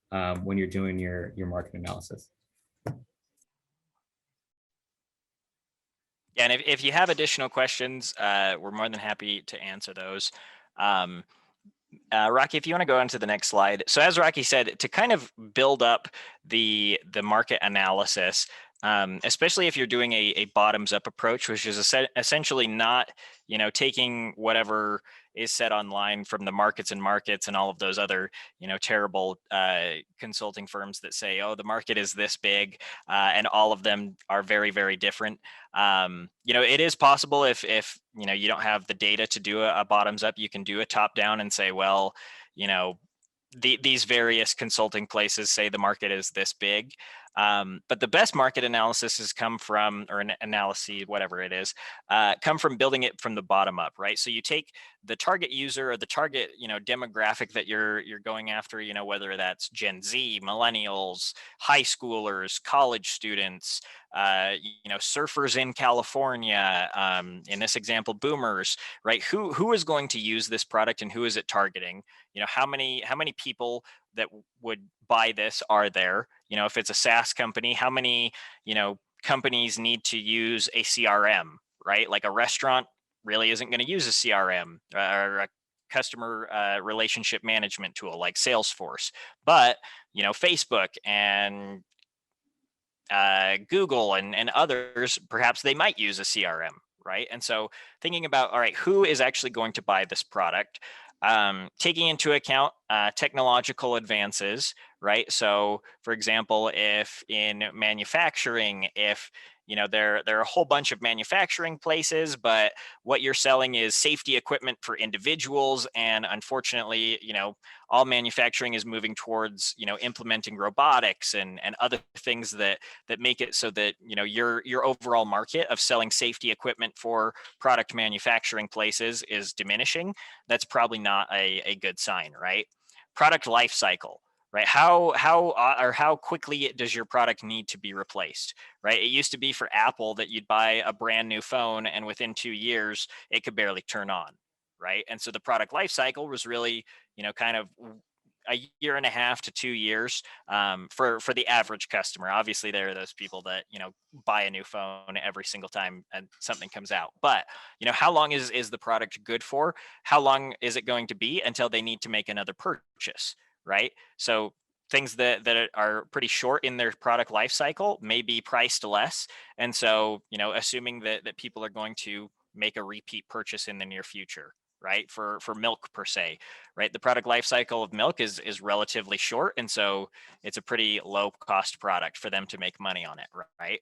when you're doing your market analysis. Yeah, and if you have additional questions, we're more than happy to answer those. Rocky, if you want to go on to the next slide. So as Rocky said, to kind of build up the market analysis, especially if you're doing a bottoms up approach, which is essentially not, taking whatever is said online from the markets and all of those other, terrible consulting firms that say, oh, the market is this big, and all of them are very, very different. It is possible if you don't have the data to do a bottoms up, you can do a top down and say, well, these various consulting places say the market is this big. But the best market analysis has come from, or an analysis, whatever it is, come from building it from the bottom up, right? So you take the target user or the target, demographic that you're going after, whether that's Gen Z, millennials, high schoolers, college students, surfers in California, in this example, boomers, right? Who is going to use this product and who is it targeting? How many people that would buy this are there? If it's a SaaS company, how many, companies need to use a CRM, right? Like a restaurant really isn't going to use a CRM or a customer relationship management tool like Salesforce, but Facebook and Google and others, perhaps they might use a CRM, right? And so thinking about, all right, who is actually going to buy this product? Taking into account technological advances, right? So for example, if in manufacturing, if there are a whole bunch of manufacturing places, but what you're selling is safety equipment for individuals, and unfortunately, all manufacturing is moving towards implementing robotics and other things that make it so that your overall market of selling safety equipment for product manufacturing places is diminishing. That's probably not a good sign, right? Product life cycle, right? How quickly does your product need to be replaced, right? It used to be for Apple that you'd buy a brand new phone and within 2 years it could barely turn on, right? And so the product life cycle was really, kind of a year and a half to 2 years for the average customer. Obviously, there are those people that buy a new phone every single time and something comes out. But how long is the product good for? How long is it going to be until they need to make another purchase, right? So things that are pretty short in their product life cycle may be priced less, and so assuming that people are going to make a repeat purchase in the near future, right? For milk per se, right? The product life cycle of milk is relatively short, and so it's a pretty low cost product for them to make money on it, right?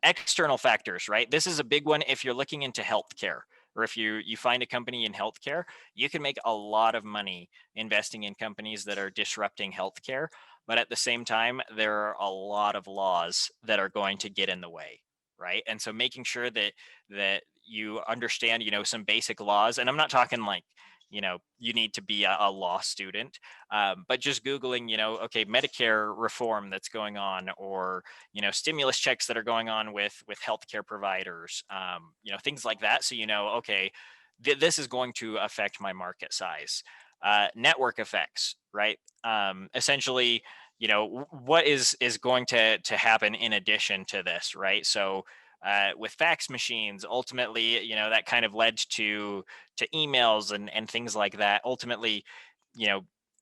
External factors, right? This is a big one if you're looking into healthcare, or if you find a company in healthcare, you can make a lot of money investing in companies that are disrupting healthcare. But at the same time, there are a lot of laws that are going to get in the way, right? And so making sure that you understand, some basic laws, and I'm not talking like, you need to be a law student, but just Googling, okay, Medicare reform that's going on, or, stimulus checks that are going on with healthcare providers, things like that. So, okay, this is going to affect my market size. Network effects, right? Essentially, what is going to happen in addition to this, right? So with fax machines, ultimately, that kind of led to emails and things like that. Ultimately,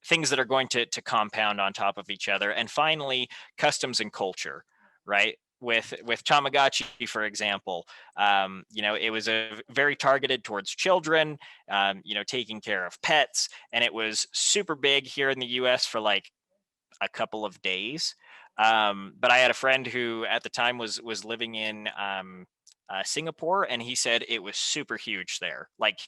things that are going to compound on top of each other. And finally, customs and culture, right? With Tamagotchi, for example, it was very targeted towards children, taking care of pets, and it was super big here in the U.S. for like a couple of days. But I had a friend who at the time was living in Singapore, and he said it was super huge there, like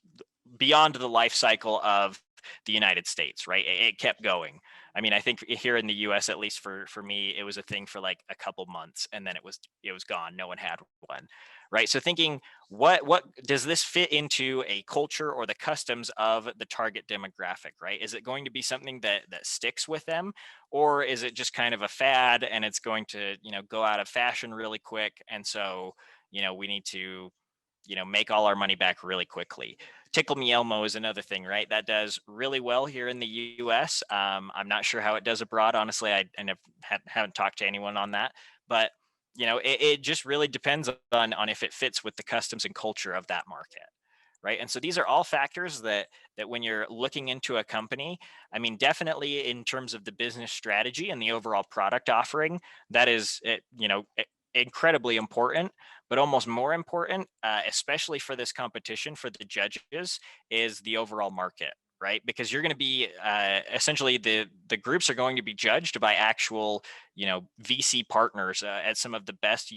beyond the life cycle of the United States, right? It kept going. I mean, I think here in the US, at least for me, it was a thing for like a couple months, and then it was gone. No one had one, right? So thinking, what does this fit into a culture or the customs of the target demographic, right? Is it going to be something that sticks with them, or is it just kind of a fad and it's going to go out of fashion really quick, and so we need to make all our money back really quickly? Tickle Me Elmo is another thing, right? That does really well here in the US. I'm not sure how it does abroad. Honestly, I haven't talked to anyone on that, but it just really depends on if it fits with the customs and culture of that market, right? And so these are all factors that when you're looking into a company, I mean, definitely in terms of the business strategy and the overall product offering, that is, incredibly important. But almost more important, especially for this competition for the judges, is the overall market, right? Because you're going to be essentially the groups are going to be judged by actual, VC partners at some of the best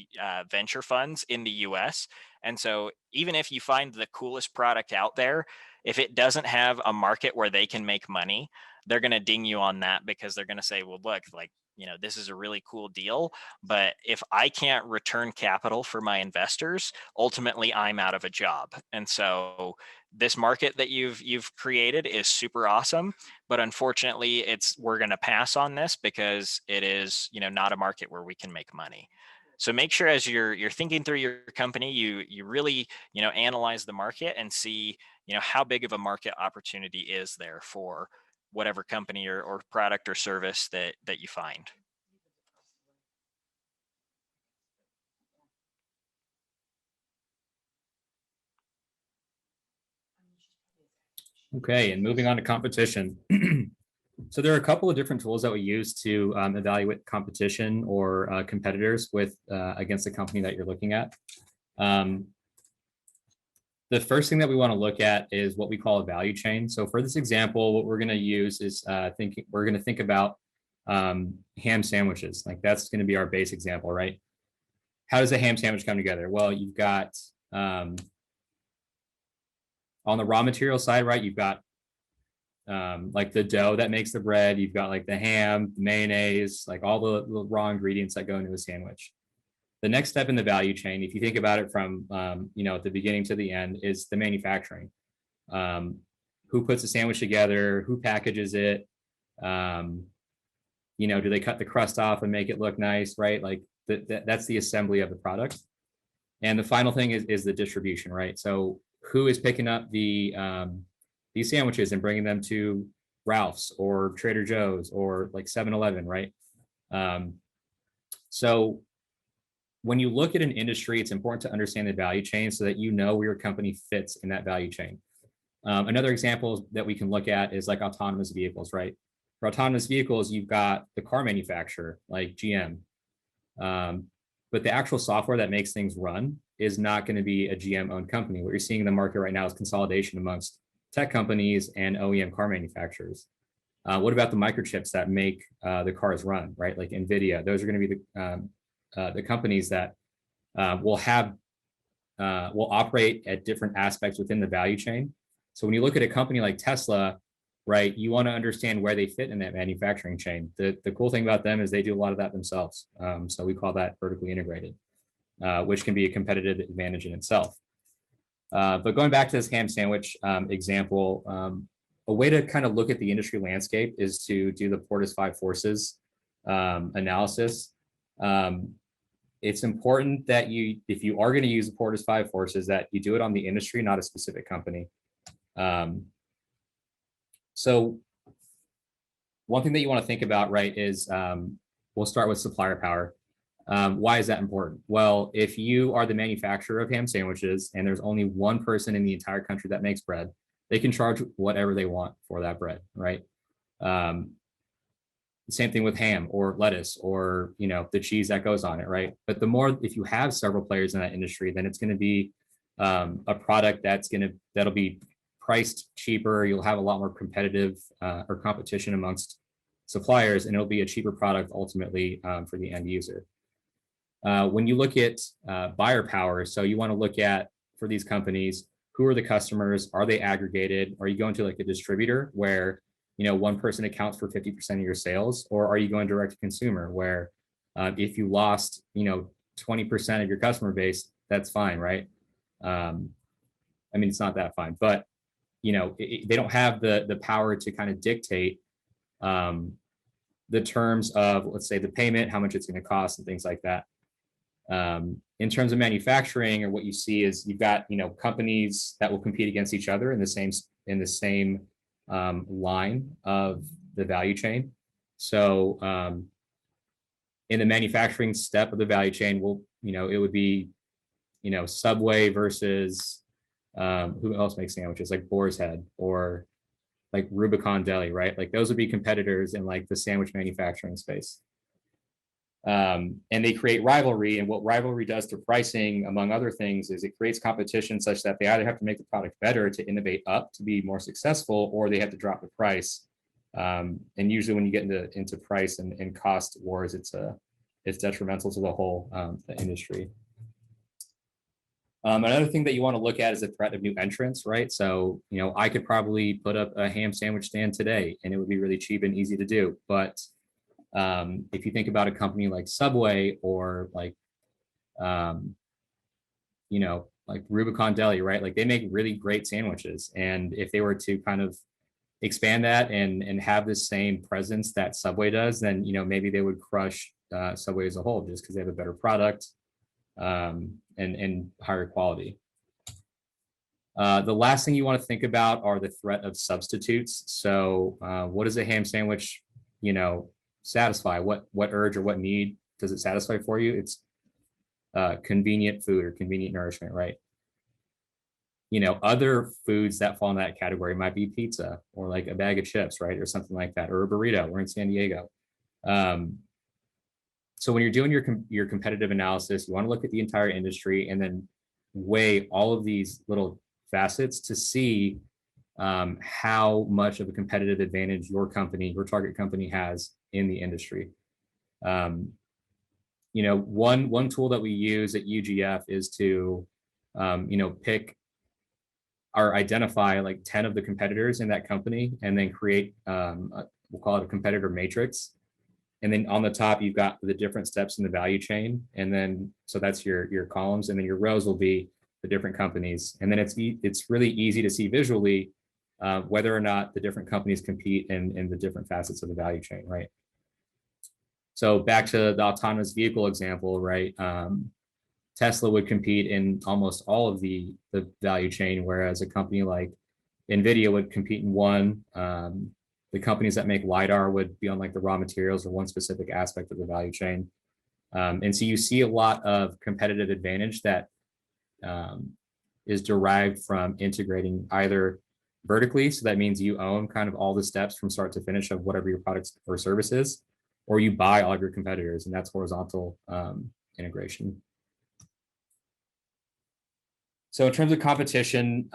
venture funds in the US. And so even if you find the coolest product out there, if it doesn't have a market where they can make money, they're going to ding you on that, because they're going to say, well, look, like, this is a really cool deal, but if I can't return capital for my investors, ultimately I'm out of a job. And so this market that you've created is super awesome, but unfortunately we're going to pass on this because it is, not a market where we can make money. So make sure as you're thinking through your company, you really, analyze the market and see, how big of a market opportunity is there for whatever company or product or service that you find. Okay, and moving on to competition. So there are a couple of different tools that we use to evaluate competition or competitors against the company that you're looking at. The first thing that we want to look at is what we call a value chain. So for this example, what we're going to use is we're going to think about ham sandwiches. Like that's going to be our base example, right? How does a ham sandwich come together? Well, you've got on the raw material side, right? You've got like the dough that makes the bread. You've got like the ham, mayonnaise, like all the raw ingredients that go into a sandwich. The next step in the value chain, if you think about it from at the beginning to the end, is the manufacturing. Who puts the sandwich together? Who packages it? Do they cut the crust off and make it look nice, right? Like that's the assembly of the product. And the final thing is the distribution, right? So who is picking up these sandwiches and bringing them to Ralph's or Trader Joe's or like 7-Eleven, right? So when you look at an industry, it's important to understand the value chain so that you know where your company fits in that value chain. Another example that we can look at is like autonomous vehicles, right? For autonomous vehicles, you've got the car manufacturer like GM, but the actual software that makes things run is not going to be a GM-owned company. What you're seeing in the market right now is consolidation amongst tech companies and OEM car manufacturers. What about the microchips that make the cars run, right? Like NVIDIA, those are going to be the companies that will operate at different aspects within the value chain. So when you look at a company like Tesla, right, you want to understand where they fit in that manufacturing chain. The cool thing about them is they do a lot of that themselves. So we call that vertically integrated, which can be a competitive advantage in itself. But going back to this ham sandwich example, a way to kind of look at the industry landscape is to do the Porter's 5 forces analysis. It's important that if you are going to use the Porter's 5 forces, that you do it on the industry, not a specific company. So one thing that you want to think about, right, is we'll start with supplier power. Why is that important? Well, if you are the manufacturer of ham sandwiches and there's only one person in the entire country that makes bread, they can charge whatever they want for that bread, right? Same thing with ham or lettuce or the cheese that goes on it, right? But if you have several players in that industry, then it's going to be a product that'll be priced cheaper. You'll have a lot more competitive or competition amongst suppliers, and it'll be a cheaper product ultimately for the end user. When you look at buyer power, so you want to look at, for these companies, who are the customers? Are they aggregated? Are you going to like a distributor where one person accounts for 50% of your sales, or are you going direct to consumer where if you lost 20% of your customer base, that's fine, right? I mean, it's not that fine, but they don't have the power to kind of dictate the terms of, let's say, the payment, how much it's going to cost, and things like that. In terms of manufacturing, or what you see is you've got companies that will compete against each other in the same line of the value chain. So in the manufacturing step of the value chain, it would be Subway versus Who else makes sandwiches? Like Boar's Head or like Rubicon Deli, right? Like those would be competitors in like the sandwich manufacturing space. And they create rivalry. And what rivalry does to pricing, among other things, is it creates competition such that they either have to make the product better to innovate up to be more successful, or they have to drop the price. And usually when you get into price and cost wars, it's detrimental to the whole the industry. Another thing that you want to look at is the threat of new entrants, right? So, you know, I could probably put up a ham sandwich stand today and it would be really cheap and easy to do. But if you think about a company like Subway or like, you know, like Rubicon Deli, right? Like they make really great sandwiches. And if they were to kind of expand that and have the same presence that Subway does, then, you know, maybe they would crush Subway as a whole just because they have a better product and higher quality. The last thing you want to think about are the threat of substitutes. So what does a ham sandwich, you know, satisfy? What urge or what need does it satisfy for you? It's convenient food or convenient nourishment, right? You know, other foods that fall in that category might be pizza or like a bag of chips, right? Or something like that, or a burrito. We're in San Diego. So when you're doing your competitive analysis, you want to look at the entire industry and then weigh all of these little facets to see how much of a competitive advantage your company, your target company, has in the industry. You know, one tool that we use at UGF is to, you know, pick or identify like 10 of the competitors in that company and then create, we'll call it a competitor matrix. And then on the top, you've got the different steps in the value chain. And then, so that's your columns, and then your rows will be the different companies. And then it's really easy to see visually whether or not the different companies compete in the different facets of the value chain, right? So back to the autonomous vehicle example, right? Tesla would compete in almost all of the value chain, whereas a company like NVIDIA would compete in one. The companies that make LiDAR would be on like the raw materials or one specific aspect of the value chain. And so you see a lot of competitive advantage that is derived from integrating either vertically, so that means you own kind of all the steps from start to finish of whatever your products or service is, or you buy all of your competitors, and that's horizontal integration. So in terms of competition,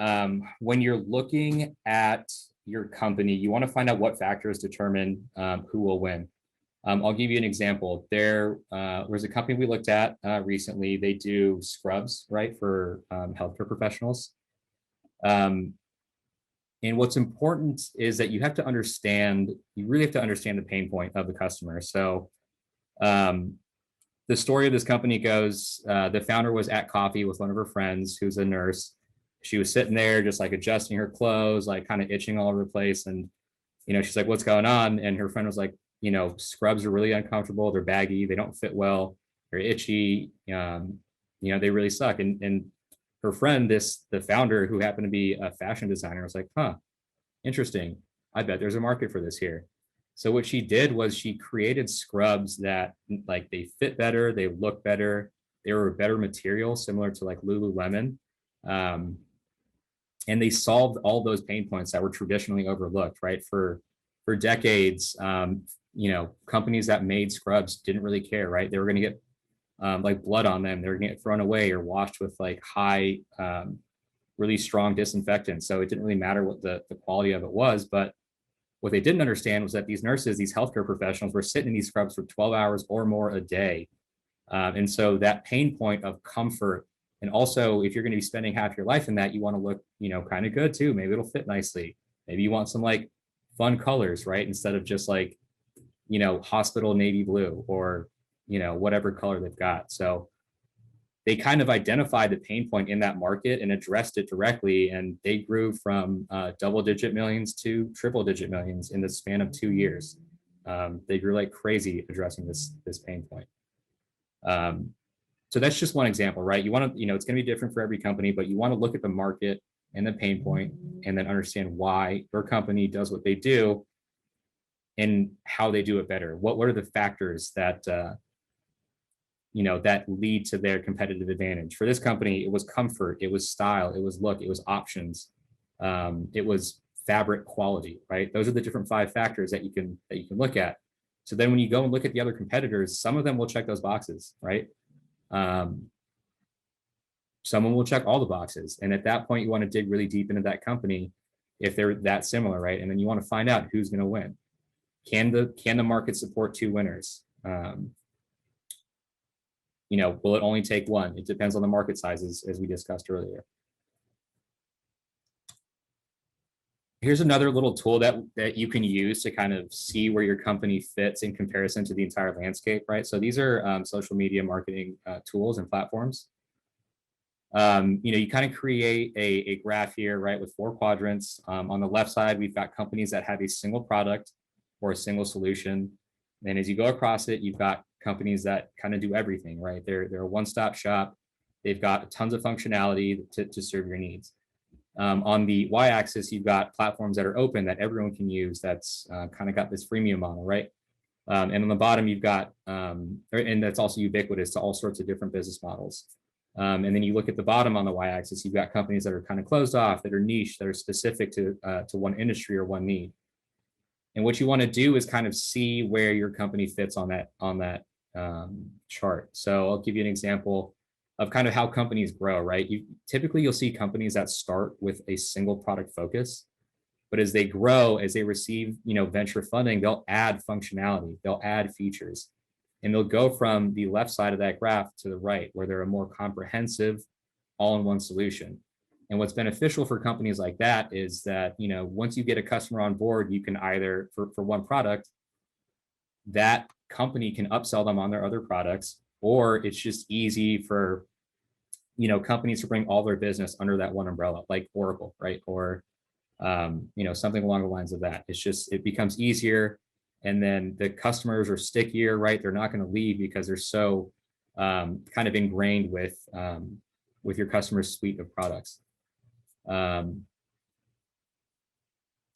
when you're looking at your company, you want to find out what factors determine who will win. I'll give you an example. There was a company we looked at recently. They do scrubs, right, for healthcare professionals. And what's important is that you really have to understand the pain point of the customer. So the story of this company goes, the founder was at coffee with one of her friends who's a nurse. She was sitting there just like adjusting her clothes, like kind of itching all over the place. And, you know, she's like, what's going on? And her friend was like, you know, scrubs are really uncomfortable. They're baggy. They don't fit well. They're itchy. You know, they really suck. And her friend, the founder, who happened to be a fashion designer, was like, huh, interesting. I bet there's a market for this here. So what she did was she created scrubs that like they fit better, they look better, they were a better material, similar to like Lululemon. And they solved all those pain points that were traditionally overlooked, right? For decades, you know, companies that made scrubs didn't really care, right? They were going to get like blood on them. They were going to get thrown away or washed with like high, really strong disinfectants. So it didn't really matter what the quality of it was. But what they didn't understand was that these nurses, these healthcare professionals, were sitting in these scrubs for 12 hours or more a day. And so that pain point of comfort, and also if you're going to be spending half your life in that, you want to look, you know, kind of good too. Maybe it'll fit nicely. Maybe you want some like fun colors, right? Instead of just like, you know, hospital navy blue or, you know, whatever color they've got. So they kind of identified the pain point in that market and addressed it directly. And they grew from double-digit millions to triple-digit millions in the span of 2 years. They grew like crazy addressing this pain point. So that's just one example, right? You want to, you know, it's going to be different for every company, but you want to look at the market and the pain point and then understand why your company does what they do and how they do it better. What are the factors that that lead to their competitive advantage. For this company, it was comfort, it was style, it was look, it was options, it was fabric quality, right? Those are the different 5 factors that you can look at. So then when you go and look at the other competitors, some of them will check those boxes, right? Someone will check all the boxes. And at that point, you want to dig really deep into that company if they're that similar, right? And then you want to find out who's going to win. Can the market support 2 winners? Will it only take one? It depends on the market sizes, as we discussed earlier. Here's another little tool that you can use to kind of see where your company fits in comparison to the entire landscape, right? So these are social media marketing tools and platforms. You kind of create a graph here, right, with 4 quadrants. On the left side, we've got companies that have a single product or a single solution. And as you go across it, you've got companies that kind of do everything, right? They're a one-stop shop. They've got tons of functionality to serve your needs. On the y-axis, you've got platforms that are open that everyone can use. That's kind of got this freemium model, right? And on the bottom, you've got, and that's also ubiquitous to all sorts of different business models. And then you look at the bottom on the y-axis, you've got companies that are kind of closed off, that are niche, that are specific to one industry or one need. And what you want to do is kind of see where your company fits on that chart. So I'll give you an example of kind of how companies grow, right? Typically you'll see companies that start with a single product focus, but as they grow, as they receive, venture funding, they'll add functionality, they'll add features, and they'll go from the left side of that graph to the right, where they're a more comprehensive, all-in-one solution. And what's beneficial for companies like that is that, once you get a customer on board, you can either, for one product, that company can upsell them on their other products, or it's just easy for, companies to bring all their business under that one umbrella, like Oracle, right? Or, something along the lines of that. It becomes easier. And then the customers are stickier, right? They're not going to leave because they're so kind of ingrained with your customer's suite of products.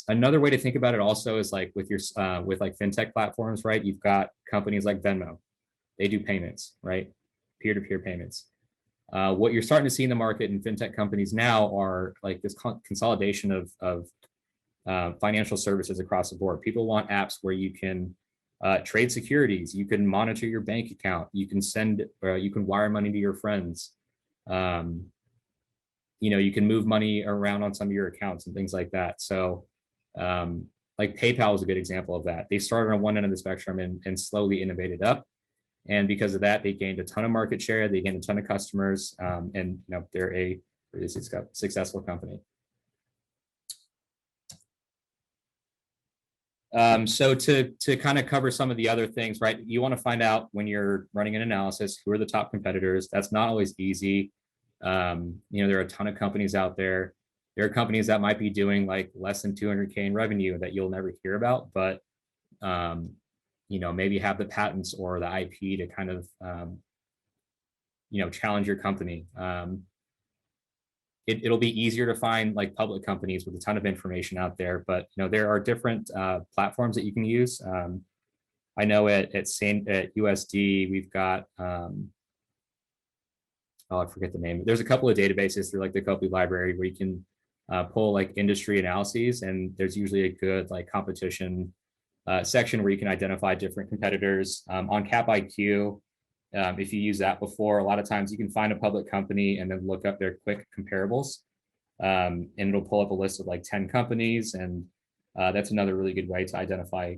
Another way to think about it also is like with fintech platforms, right? You've got companies like Venmo. They do payments, right? Peer-to-peer payments. What you're starting to see in the market in fintech companies now are like this consolidation of financial services across the board. People want apps where you can trade securities, you can monitor your bank account, you can wire money to your friends. You can move money around on some of your accounts and things like that. So like PayPal is a good example of that. They started on one end of the spectrum and slowly innovated up. And because of that, they gained a ton of market share, they gained a ton of customers, and they're a really successful company. So to kind of cover some of the other things, right? You want to find out when you're running an analysis, who are the top competitors. That's not always easy. There are a ton of companies out there. There are companies that might be doing like less than 200K in revenue that you'll never hear about, but maybe have the patents or the IP to kind of challenge your company. It'll be easier to find like public companies with a ton of information out there, but there are different platforms that you can use. I know at USD we've got I forget the name. There's a couple of databases through like the Copley Library where you can pull like industry analyses, and there's usually a good like competition section where you can identify different competitors. On Cap IQ, if you use that before, a lot of times you can find a public company and then look up their quick comparables, and it'll pull up a list of like 10 companies, and that's another really good way to identify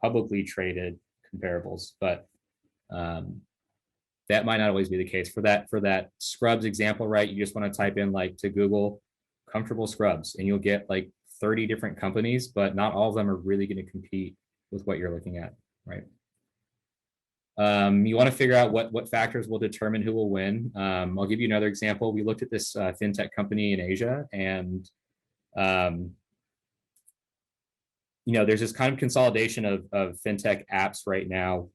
publicly traded comparables. But that might not always be the case. For that scrubs example, right, you just want to type in like to Google comfortable scrubs, and you'll get like 30 different companies, but not all of them are really going to compete with what you're looking at, right? You want to figure out what factors will determine who will win. I'll give you another example. We looked at this fintech company in Asia, and there's this kind of consolidation of fintech apps right now.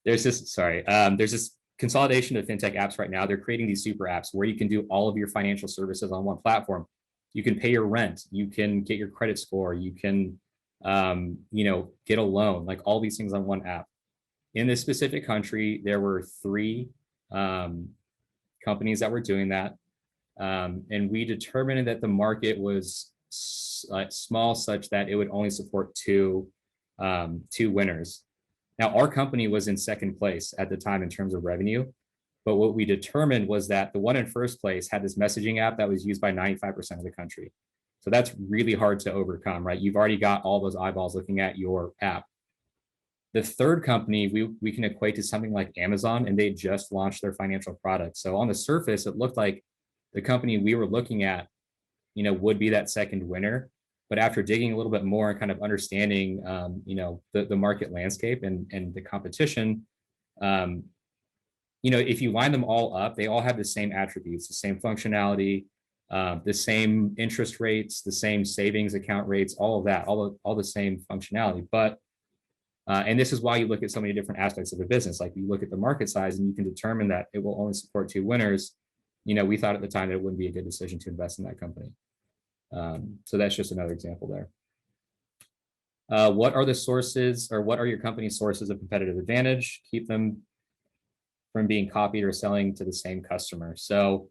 There's this consolidation of fintech apps right now. They're creating these super apps where you can do all of your financial services on one platform. You can pay your rent, you can get your credit score, you can get a loan, like all these things on one app. in this specific country, there were 3 companies that were doing that. And we determined that the market was small such that it would only support 2 winners. Now, our company was in second place at the time in terms of revenue, but what we determined was that the one in first place had this messaging app that was used by 95% of the country. So that's really hard to overcome, right? You've already got all those eyeballs looking at your app. The third company we can equate to something like Amazon, and they just launched their financial product. So on the surface, it looked like the company we were looking at, would be that second winner. But after digging a little bit more and kind of understanding, the market landscape and the competition, if you line them all up, they all have the same attributes, the same functionality, the same interest rates, the same savings account rates, all of that, all the same functionality. But and this is why you look at so many different aspects of a business. Like you look at the market size and you can determine that it will only support 2 winners. We thought at the time that it wouldn't be a good decision to invest in that company. So that's just another example there. What are the sources, or what are your company's sources of competitive advantage? Keep them from being copied or selling to the same customer. So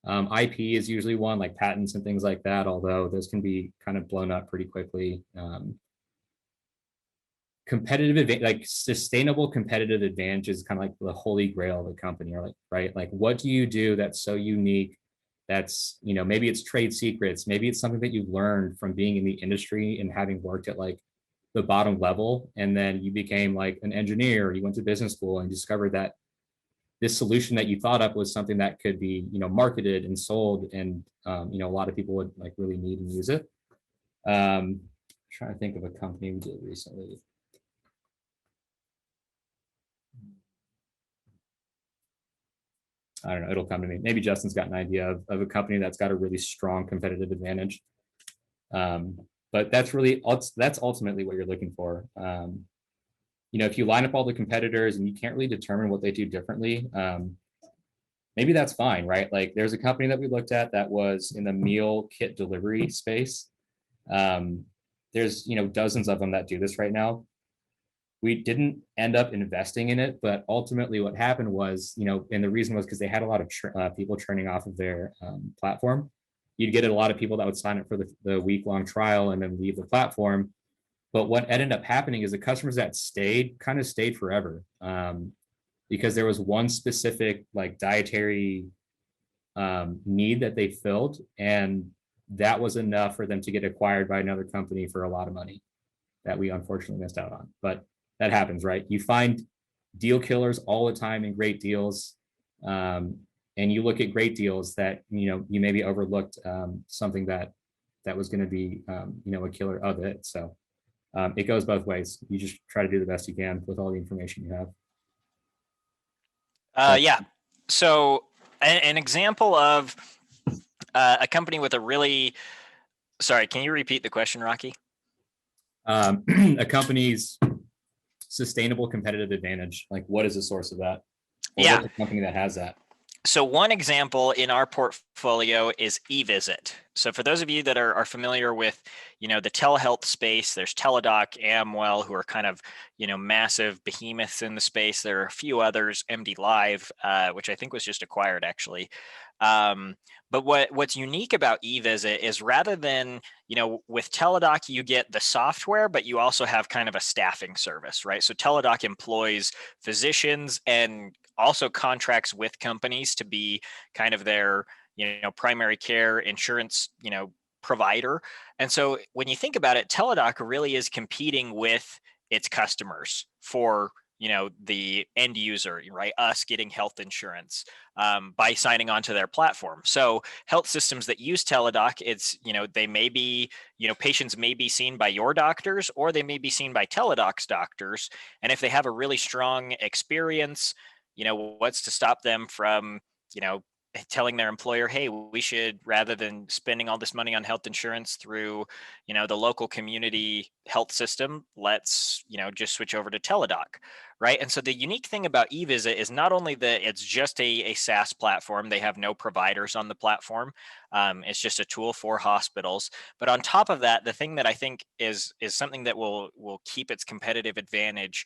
IP is usually one, like patents and things like that, although those can be kind of blown up pretty quickly. Competitive advantage, like sustainable competitive advantage, is kind of like the holy grail of a company, or right? What do you do that's so unique? That's, maybe it's trade secrets, maybe it's something that you've learned from being in the industry and having worked at like the bottom level, and then you became like an engineer, you went to business school and discovered that this solution that you thought up was something that could be, marketed and sold, and a lot of people would like really need and use it. Trying to think of a company we did recently. I don't know, it'll come to me. Maybe Justin's got an idea of a company that's got a really strong competitive advantage. But that's ultimately what you're looking for. If you line up all the competitors and you can't really determine what they do differently, maybe that's fine, right? Like there's a company that we looked at that was in the meal kit delivery space. There's, dozens of them that do this right now. We didn't end up investing in it, but ultimately what happened was, and the reason was because they had a lot of people churning off of their platform. You'd get a lot of people that would sign up for the week-long trial and then leave the platform. But what ended up happening is the customers that stayed kind of stayed forever, because there was one specific like dietary need that they filled, and that was enough for them to get acquired by another company for a lot of money that we unfortunately missed out on. But that happens, right? You find deal killers all the time in great deals, and you look at great deals that you maybe overlooked something that was going to be a killer of it. So it goes both ways. You just try to do the best you can with all the information you have. Yeah. So an example of a company with a really, sorry, can you repeat the question, Rocky? A company's sustainable competitive advantage, like what is the source of that? Or Yeah. what's a company that has that? So one example in our portfolio is eVisit. So for those of you that are familiar with, the telehealth space, there's Teladoc, Amwell, who are kind of, massive behemoths in the space. There are a few others, MD Live, which I think was just acquired actually. But what's unique about eVisit is rather than, with Teladoc, you get the software, but you also have kind of a staffing service, right? So Teladoc employs physicians and also contracts with companies to be kind of their, primary care insurance, provider. And so when you think about it, Teladoc really is competing with its customers for, the end user, right? Us getting health insurance by signing onto their platform. So health systems that use Teladoc, it's, they may be, patients may be seen by your doctors, or they may be seen by Teladoc's doctors. And if they have a really strong experience, what's to stop them from, telling their employer, hey, we should, rather than spending all this money on health insurance through, the local community health system, let's, just switch over to Teladoc, right? And so the unique thing about eVisit is not only that it's just a SaaS platform, they have no providers on the platform. It's just a tool for hospitals. But on top of that, the thing that I think is something that will keep its competitive advantage,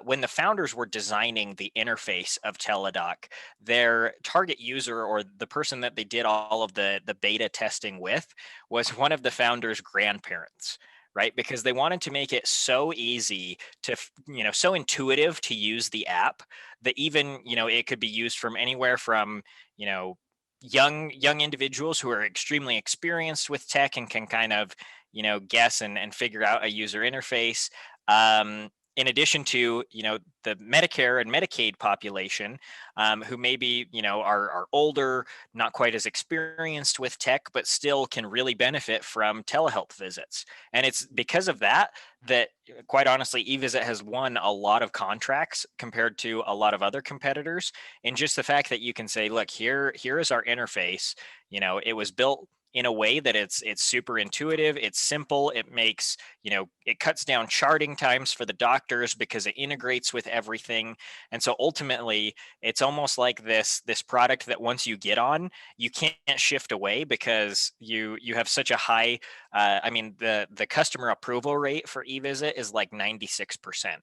when the founders were designing the interface of Teladoc, their target user, or the person that they did all of the beta testing with, was one of the founders' grandparents, right? Because they wanted to make it so easy to, so intuitive to use the app that even, it could be used from anywhere from, young individuals who are extremely experienced with tech and can kind of, guess and figure out a user interface. In addition to, the Medicare and Medicaid population, who maybe, are older, not quite as experienced with tech, but still can really benefit from telehealth visits. And it's because of that quite honestly, eVisit has won a lot of contracts compared to a lot of other competitors. And just the fact that you can say, look, here is our interface. It was built in a way that it's super intuitive, it's simple, it makes, it cuts down charting times for the doctors because it integrates with everything. And so ultimately, it's almost like this product that once you get on, you can't shift away, because you have such a high, the customer approval rate for eVisit is like 96%.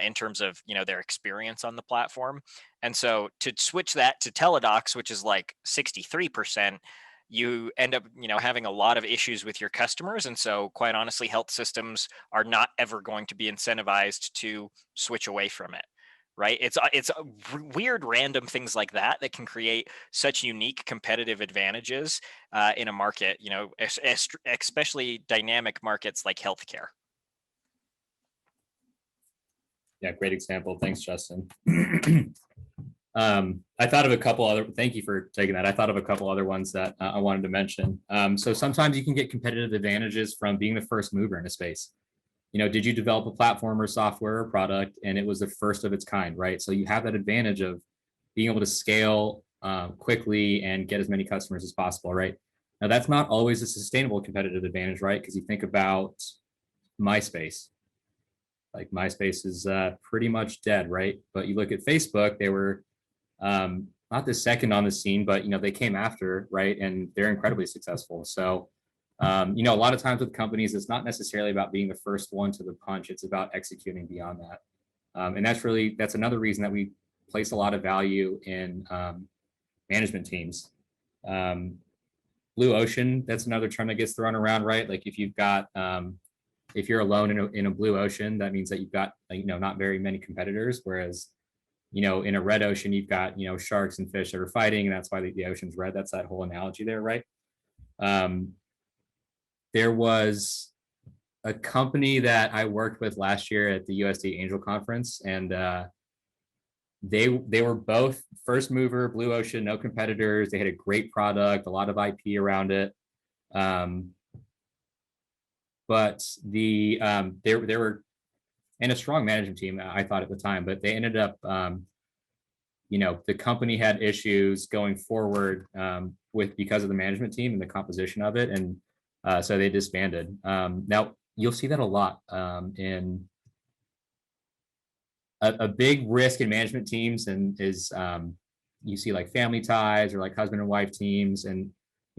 In terms of their experience on the platform. And so to switch that to Teladoc's, which is like 63%, you end up having a lot of issues with your customers. And so quite honestly, health systems are not ever going to be incentivized to switch away from it, right? It's weird random things like that can create such unique competitive advantages in a market, especially dynamic markets like healthcare. Yeah, great example. Thanks, Justin. I thought of a couple other, thank you for taking that. I thought of a couple other ones that I wanted to mention. So sometimes you can get competitive advantages from being the first mover in a space. Did you develop a platform or software or product and it was the first of its kind, right? So you have that advantage of being able to scale quickly and get as many customers as possible, right? Now that's not always a sustainable competitive advantage, right? Because you think about MySpace. Like MySpace is pretty much dead, right? But you look at Facebook, they were not the second on the scene, but they came after, right? And they're incredibly successful. So a lot of times with companies, it's not necessarily about being the first one to the punch. It's about executing beyond that. And that's another reason that we place a lot of value in management teams. Blue ocean, that's another term that gets thrown around, right? Like if you've got if you're alone in a blue ocean, that means that you've got not very many competitors. Whereas in a red ocean, you've got sharks and fish that are fighting, and that's why the ocean's red. That's that whole analogy there, right? There was a company that I worked with last year at the USD Angel Conference, and they were both first mover, blue ocean, no competitors. They had a great product, a lot of IP around it. But they were in a strong management team, I thought at the time, but they ended up, the company had issues going forward because of the management team and the composition of it. And so they disbanded. Now you'll see that a lot in a big risk in management teams, and is you see like family ties or like husband and wife teams. And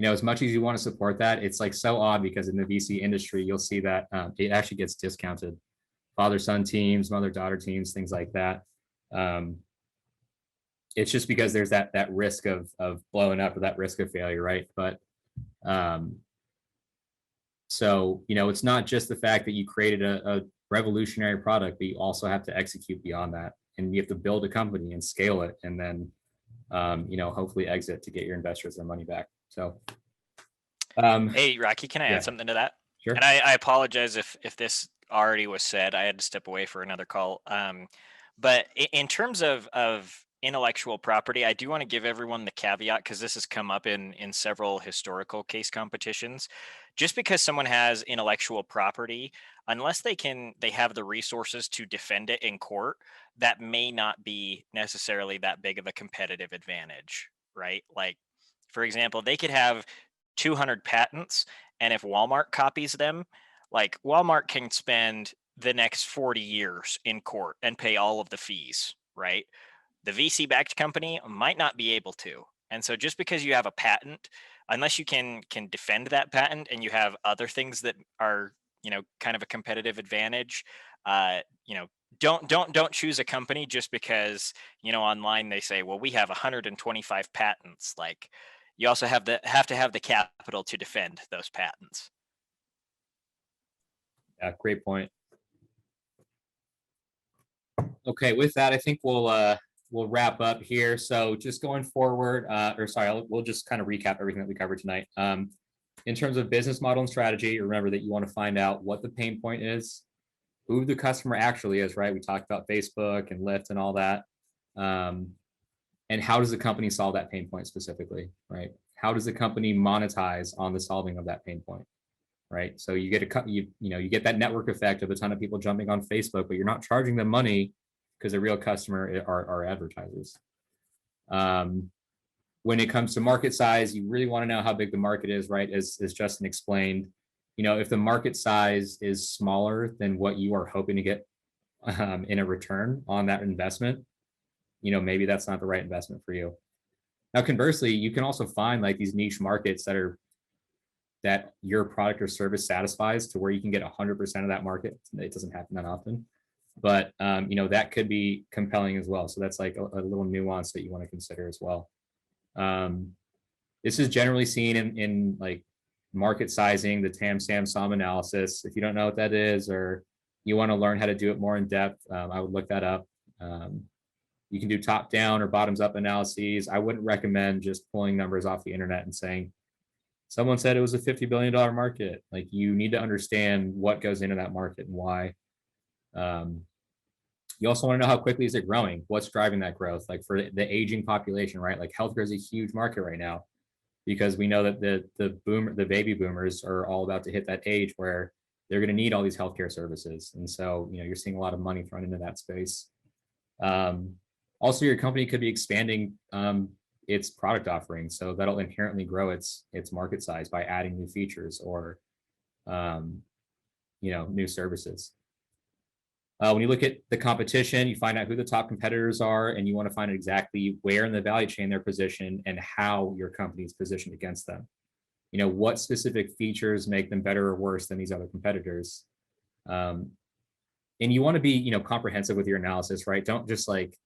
as much as you want to support that, it's like so odd because in the VC industry, you'll see that it actually gets discounted. Father-son teams, mother-daughter teams, things like that. It's just because there's that risk of blowing up or that risk of failure, right? But so it's not just the fact that you created a revolutionary product, but you also have to execute beyond that, and you have to build a company and scale it, and then hopefully exit to get your investors their money back. So, hey, Rocky, can I add something to that? Sure. And I apologize if this already was said. I had to step away for another call. But in terms of intellectual property, I do want to give everyone the caveat, because this has come up in several historical case competitions. Just because someone has intellectual property, unless they have the resources to defend it in court, that may not be necessarily that big of a competitive advantage, right? Like, for example, they could have 200 patents, and if Walmart copies them, like Walmart can spend the next 40 years in court and pay all of the fees, right? The VC-backed company might not be able to. And so just because you have a patent, unless you can defend that patent and you have other things that are, kind of a competitive advantage, don't choose a company just because, online they say, well, we have 125 patents. Like, you also have to have the capital to defend those patents. Yeah, great point. Okay, with that, I think we'll wrap up here. So just going forward, we'll just kind of recap everything that we covered tonight. In terms of business model and strategy, remember that you want to find out what the pain point is, who the customer actually is, right? We talked about Facebook and Lyft and all that. And how does the company solve that pain point specifically, right? How does the company monetize on the solving of that pain point, right? So you get you get that network effect of a ton of people jumping on Facebook, but you're not charging them money because the real customer are advertisers. When it comes to market size, you really want to know how big the market is, right? As Justin explained, if the market size is smaller than what you are hoping to get in a return on that investment, maybe that's not the right investment for you. Now, conversely, you can also find like these niche markets that your product or service satisfies to where you can get 100% of that market. It doesn't happen that often, but that could be compelling as well. So that's like a little nuance that you want to consider as well. This is generally seen in like market sizing, the TAM SAM SOM analysis. If you don't know what that is, or you want to learn how to do it more in depth, I would look that up. You can do top down or bottoms up analyses. I wouldn't recommend just pulling numbers off the internet and saying, someone said it was a $50 billion market. Like, you need to understand what goes into that market and why. You also want to know how quickly is it growing? What's driving that growth? Like, for the aging population, right? Like, healthcare is a huge market right now because we know that the baby boomers are all about to hit that age where they're going to need all these healthcare services. And so, you're seeing a lot of money thrown into that space. Also, your company could be expanding its product offering, so that'll inherently grow its market size by adding new features or new services. When you look at the competition, you find out who the top competitors are, and you want to find exactly where in the value chain they're positioned and how your company is positioned against them. What specific features make them better or worse than these other competitors. And you want to be comprehensive with your analysis, right? Don't just like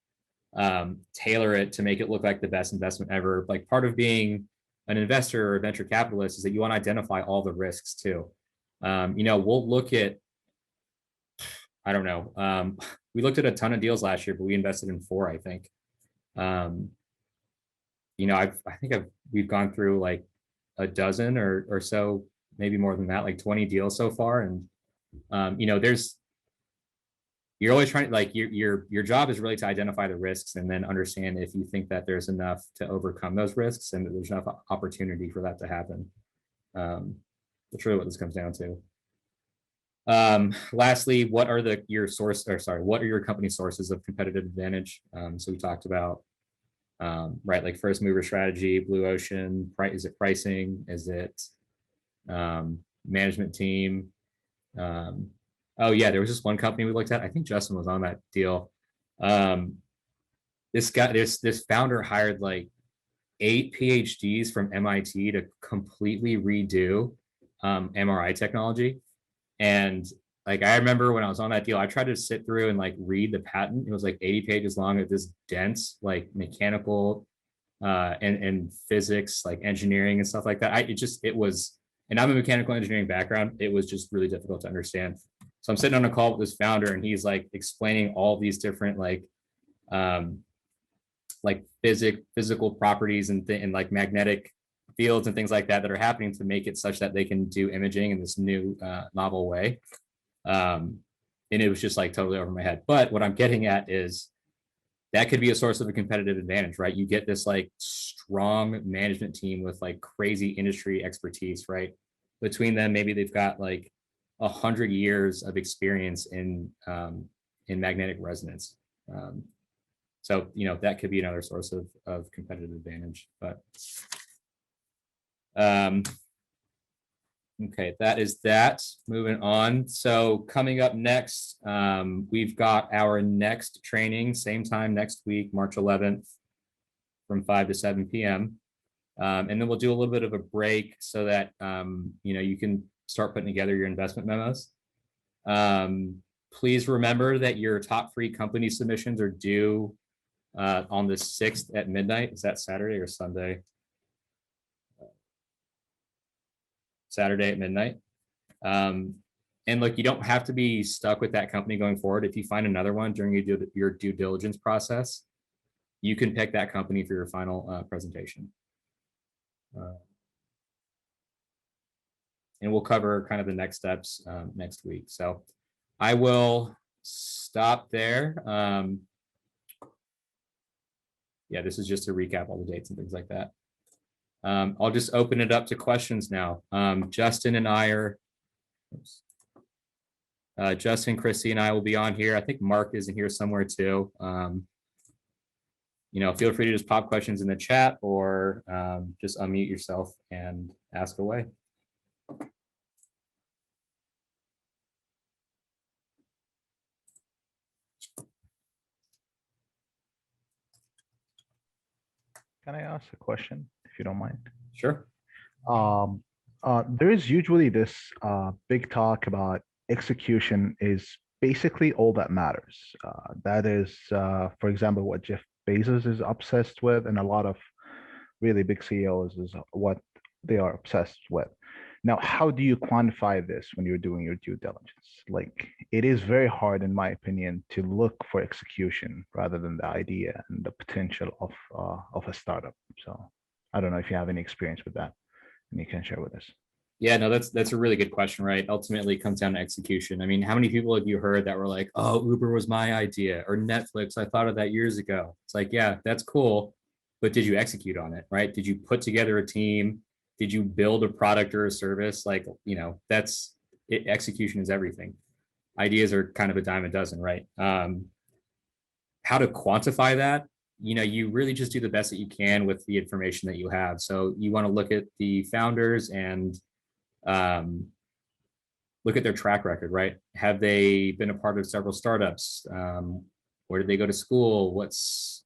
tailor it to make it look like the best investment ever. Like, part of being an investor or a venture capitalist is that you want to identify all the risks too. We'll look at, I don't know, we looked at a ton of deals last year, but we invested in 4, I think. We've gone through like a dozen or so, maybe more than that, like 20 deals so far. And you're always trying to, like, your job is really to identify the risks and then understand if you think that there's enough to overcome those risks and that there's enough opportunity for that to happen. That's really what this comes down to. Lastly, what are your company sources of competitive advantage? So we talked about, right, like first mover strategy, blue ocean, is it pricing? Is it management team? Oh yeah, there was just one company we looked at. I think Justin was on that deal. This founder hired like 8 PhDs from MIT to completely redo MRI technology. And like, I remember when I was on that deal, I tried to sit through and like read the patent. It was like 80 pages long of this dense, like mechanical and physics, like engineering and stuff like that. It was, and I'm a mechanical engineering background. It was just really difficult to understand. So I'm sitting on a call with this founder and he's like explaining all these different like physical properties and like magnetic fields and things like that are happening to make it such that they can do imaging in this new novel way. And it was just like totally over my head. But what I'm getting at is that could be a source of a competitive advantage, right? You get this like strong management team with like crazy industry expertise, right? Between them, maybe they've got like 100 years of experience in magnetic resonance. So, that could be another source of competitive advantage. But Okay, that is that. Moving on. So coming up next, we've got our next training, same time next week, March 11th, from 5 to 7 p.m. And then we'll do a little bit of a break so that you can start putting together your investment memos. Please remember that your top 3 company submissions are due on the 6th at midnight. Is that Saturday or Sunday? Saturday at midnight. And look, you don't have to be stuck with that company going forward. If you find another one during your due diligence process, you can pick that company for your final presentation. And we'll cover kind of the next steps next week. So I will stop there. Yeah, this is just to recap all the dates and things like that. I'll just open it up to questions now. Justin and I are, Justin, Chrissy, and I will be on here. I think Mark is in here somewhere too. Feel free to just pop questions in the chat or just unmute yourself and ask away. Can I ask a question, if you don't mind? Sure. There is usually this big talk about execution is basically all that matters. That is, for example, what Jeff Bezos is obsessed with, and a lot of really big CEOs is what they are obsessed with. Now, how do you quantify this when you're doing your due diligence? Like, it is very hard, in my opinion, to look for execution rather than the idea and the potential of a startup. So I don't know if you have any experience with that and you can share with us. Yeah, no, that's a really good question, right? Ultimately, it comes down to execution. I mean, how many people have you heard that were like, oh, Uber was my idea, or Netflix, I thought of that years ago. It's like, yeah, that's cool, but did you execute on it, right? Did you put together a team? Did you build a product or a service? Like, that's it. Execution is everything. Ideas are kind of a dime a dozen, right? How to quantify that? You really just do the best that you can with the information that you have. So you want to look at the founders and look at their track record, right? Have they been a part of several startups? Where did they go to school? What's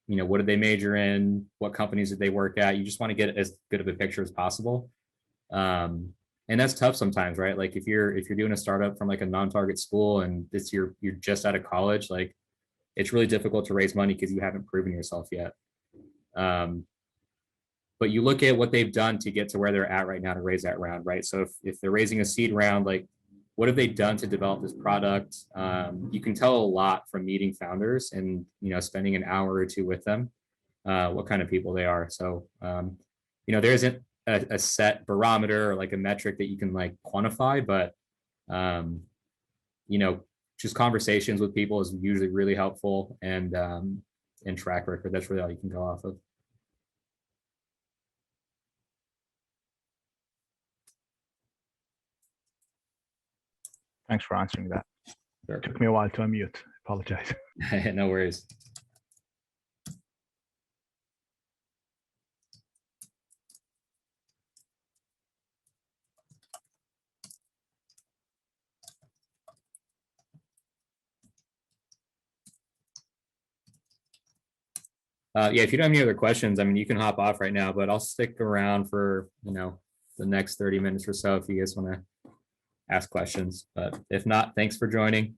what did they major in? What companies did they work at? You just want to get as good of a picture as possible. And that's tough sometimes, right? Like if you're doing a startup from like a non-target school and you're just out of college, like it's really difficult to raise money because you haven't proven yourself yet. But you look at what they've done to get to where they're at right now to raise that round, right? So if they're raising a seed round, like what have they done to develop this product? You can tell a lot from meeting founders and spending an hour or two with them, what kind of people they are. So there isn't a set barometer or like a metric that you can like quantify, but just conversations with people is usually really helpful, and track record, that's really all you can go off of. Thanks for answering that. Sure. It took me a while to unmute. Apologize. No worries. Yeah, if you don't have any other questions, I mean, you can hop off right now, but I'll stick around for, the next 30 minutes or so if you guys want to ask questions. But if not, thanks for joining.